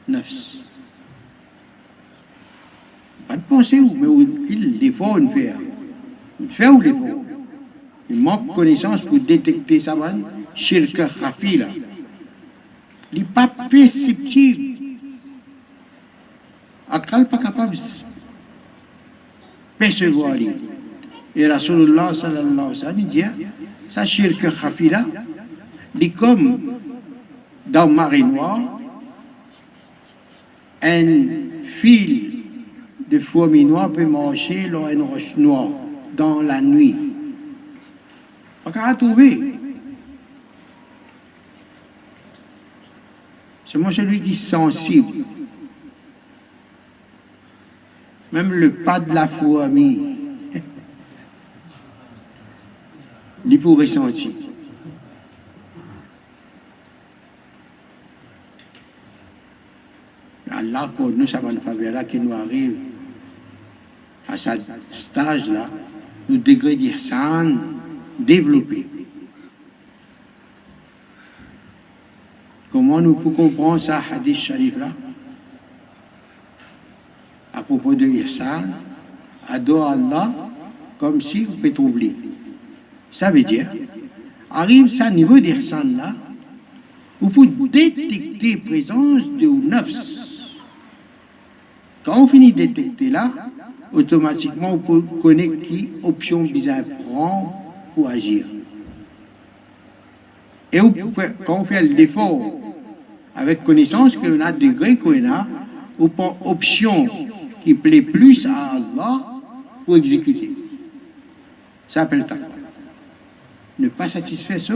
Nafs. Pas de pensée où, mais l'effort on fait. On fait ou l'effort? Il manque de connaissance pour détecter ça, shirk khafi là. Il n'est pas perceptible. Akal pas capable de percevoir. Et Rasulullah sallallahu alayhi wa sallam dit, ça shirk khafi là, il est comme dans marée noire, un fil de fourmi noir peut marcher dans une roche noire dans la nuit. On va trouver. C'est moi celui qui est sensible. Même le pas de la fourmi, il peut ressentir. Allah, quand nous savons une favela qui nous arrive à ce stage-là, nous degré d'ihsan développé. Comment nous pouvons comprendre ça, hadith sharif là? À propos de ihsan, adore Allah comme si on peut t'oublier. Ça veut dire, arrive ça niveau d'ihsan là, vous pouvez détecter la présence de nafs. Quand on finit de détecter là, automatiquement on peut connaître qui option bizarre prend pour agir. Et quand on fait l'effort avec connaissance qu'on a degré qu'on a, on prend option qui plaît plus à Allah pour exécuter. Ça s'appelle taqwa. Ne pas satisfaire ça,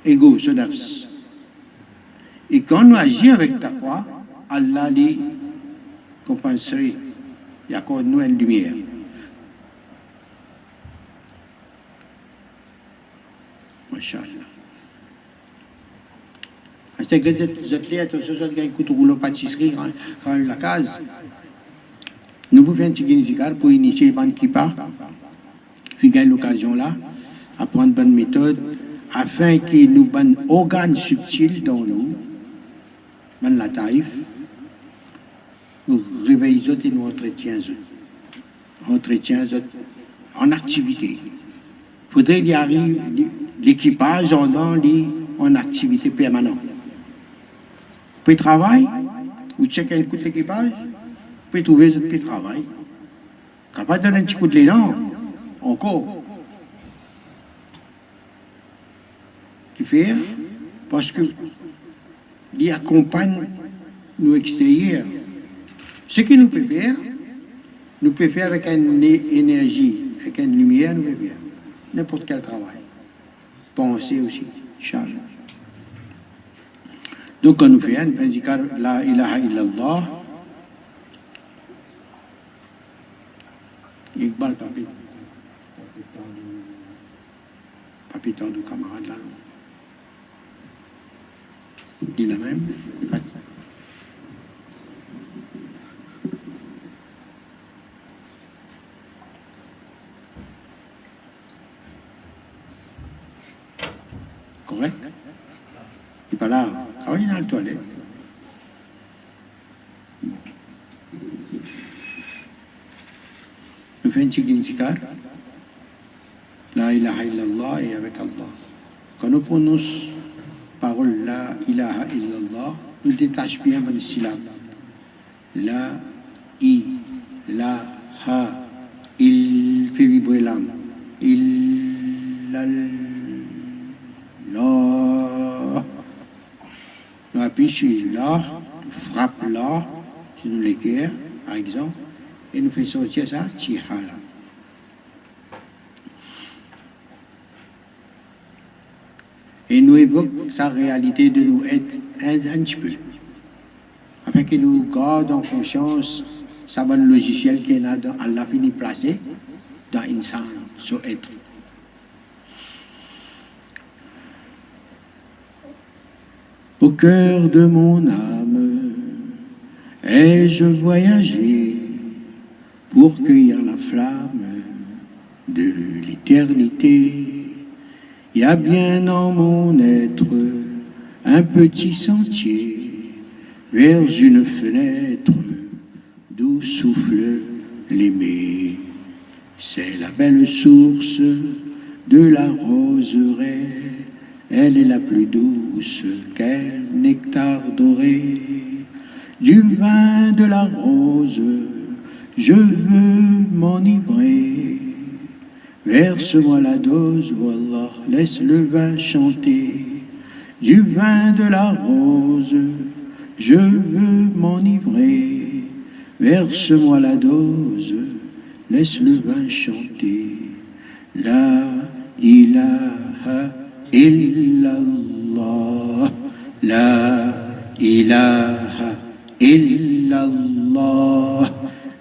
égo, ce nafs. Et quand nous agissons avec taqwa, Allah les compenserait, il accorde nous une lumière. Masha'Allah. C'est que vous êtes là, attention, vous avez un rouleau pâtisserie quand la case. Nous pouvons faire un petit guinzicar pour initier les bandes qui partent. Puis gagner l'occasion là, apprendre une bonne méthode, afin que nous ayons un organe subtil dans nous, dans la taille, nous réveillons et nous entretiens en activité. Il faudrait qu'il arrive l'équipage en activité permanente. Puis travail, vous checkez un coup de l'équipage, puis trouver un petit travail. Capable de donner un petit coup de l'élan, encore. Qui fait, parce que il accompagne nous extérieurs. Ce que nous pouvons faire avec une énergie, avec une lumière, nous pouvons faire n'importe quel travail. Penser aussi, charge. Donc, quand nous faisons, nous faisons la ilaha illallah. Iqbal papitan du camarade là. Dit la même. Correct? Il n'est pas là. Ah oui, il est dans la toilette. Nous faisons un petit zikar. La ilaha illallah et avec Allah. Quand nous prononçons parole la ilaha illallah, nous détachons bien une syllabe. La, ha, il fait vibrer l'âme. Illallah. Nous appuyons sur là, frappe là, si nous l'équerre, par exemple, et nous faisons sortir ça, tihala. Et nous évoquons sa réalité de nous être un petit peu. Afin que nous gardions en conscience sa bonne logiciel qu'il a dans Allah fini placé dans l'insan, son être. Au cœur de mon âme, ai-je voyagé pour cueillir la flamme de l'éternité. Il y a bien en mon être un petit sentier vers une fenêtre d'où souffle l'aimer. C'est la belle source de la roseraie, elle est la plus douce qu'un nectar doré. Du vin de la rose, je veux m'enivrer. Verse-moi la dose, oh Allah, laisse le vin chanter. Du vin de la rose, je veux m'enivrer. Verse-moi la dose, laisse le vin chanter. La ilaha illallah, la ilaha illallah,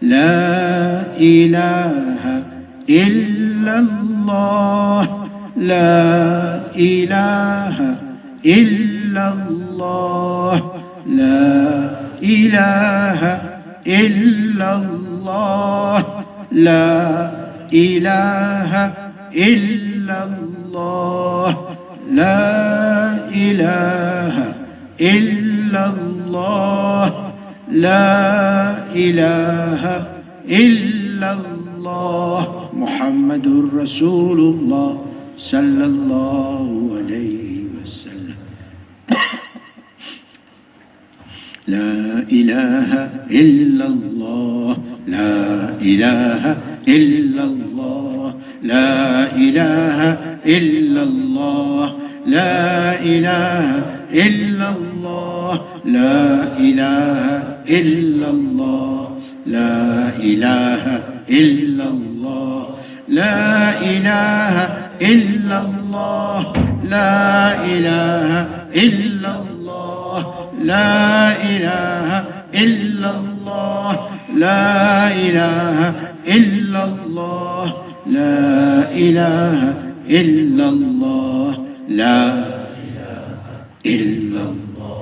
la ilaha illallah, la ilaha illallah, la ilaha illallah, la ilaha illallah, la ilaha illallah, la ilaha illallah. Muhammadur Rasulullah sallallahu alayhi wa sallam. La ilaha illallah, la ilaha illallah, la ilaha illallah, la ilaha illallah, la ilaha illallah, la ilaha illallah, la ilaha illallah, la ilaha illallah, la ilaha illallah, la ilaha illallah, la ilaha illallah, la ilaha illallah.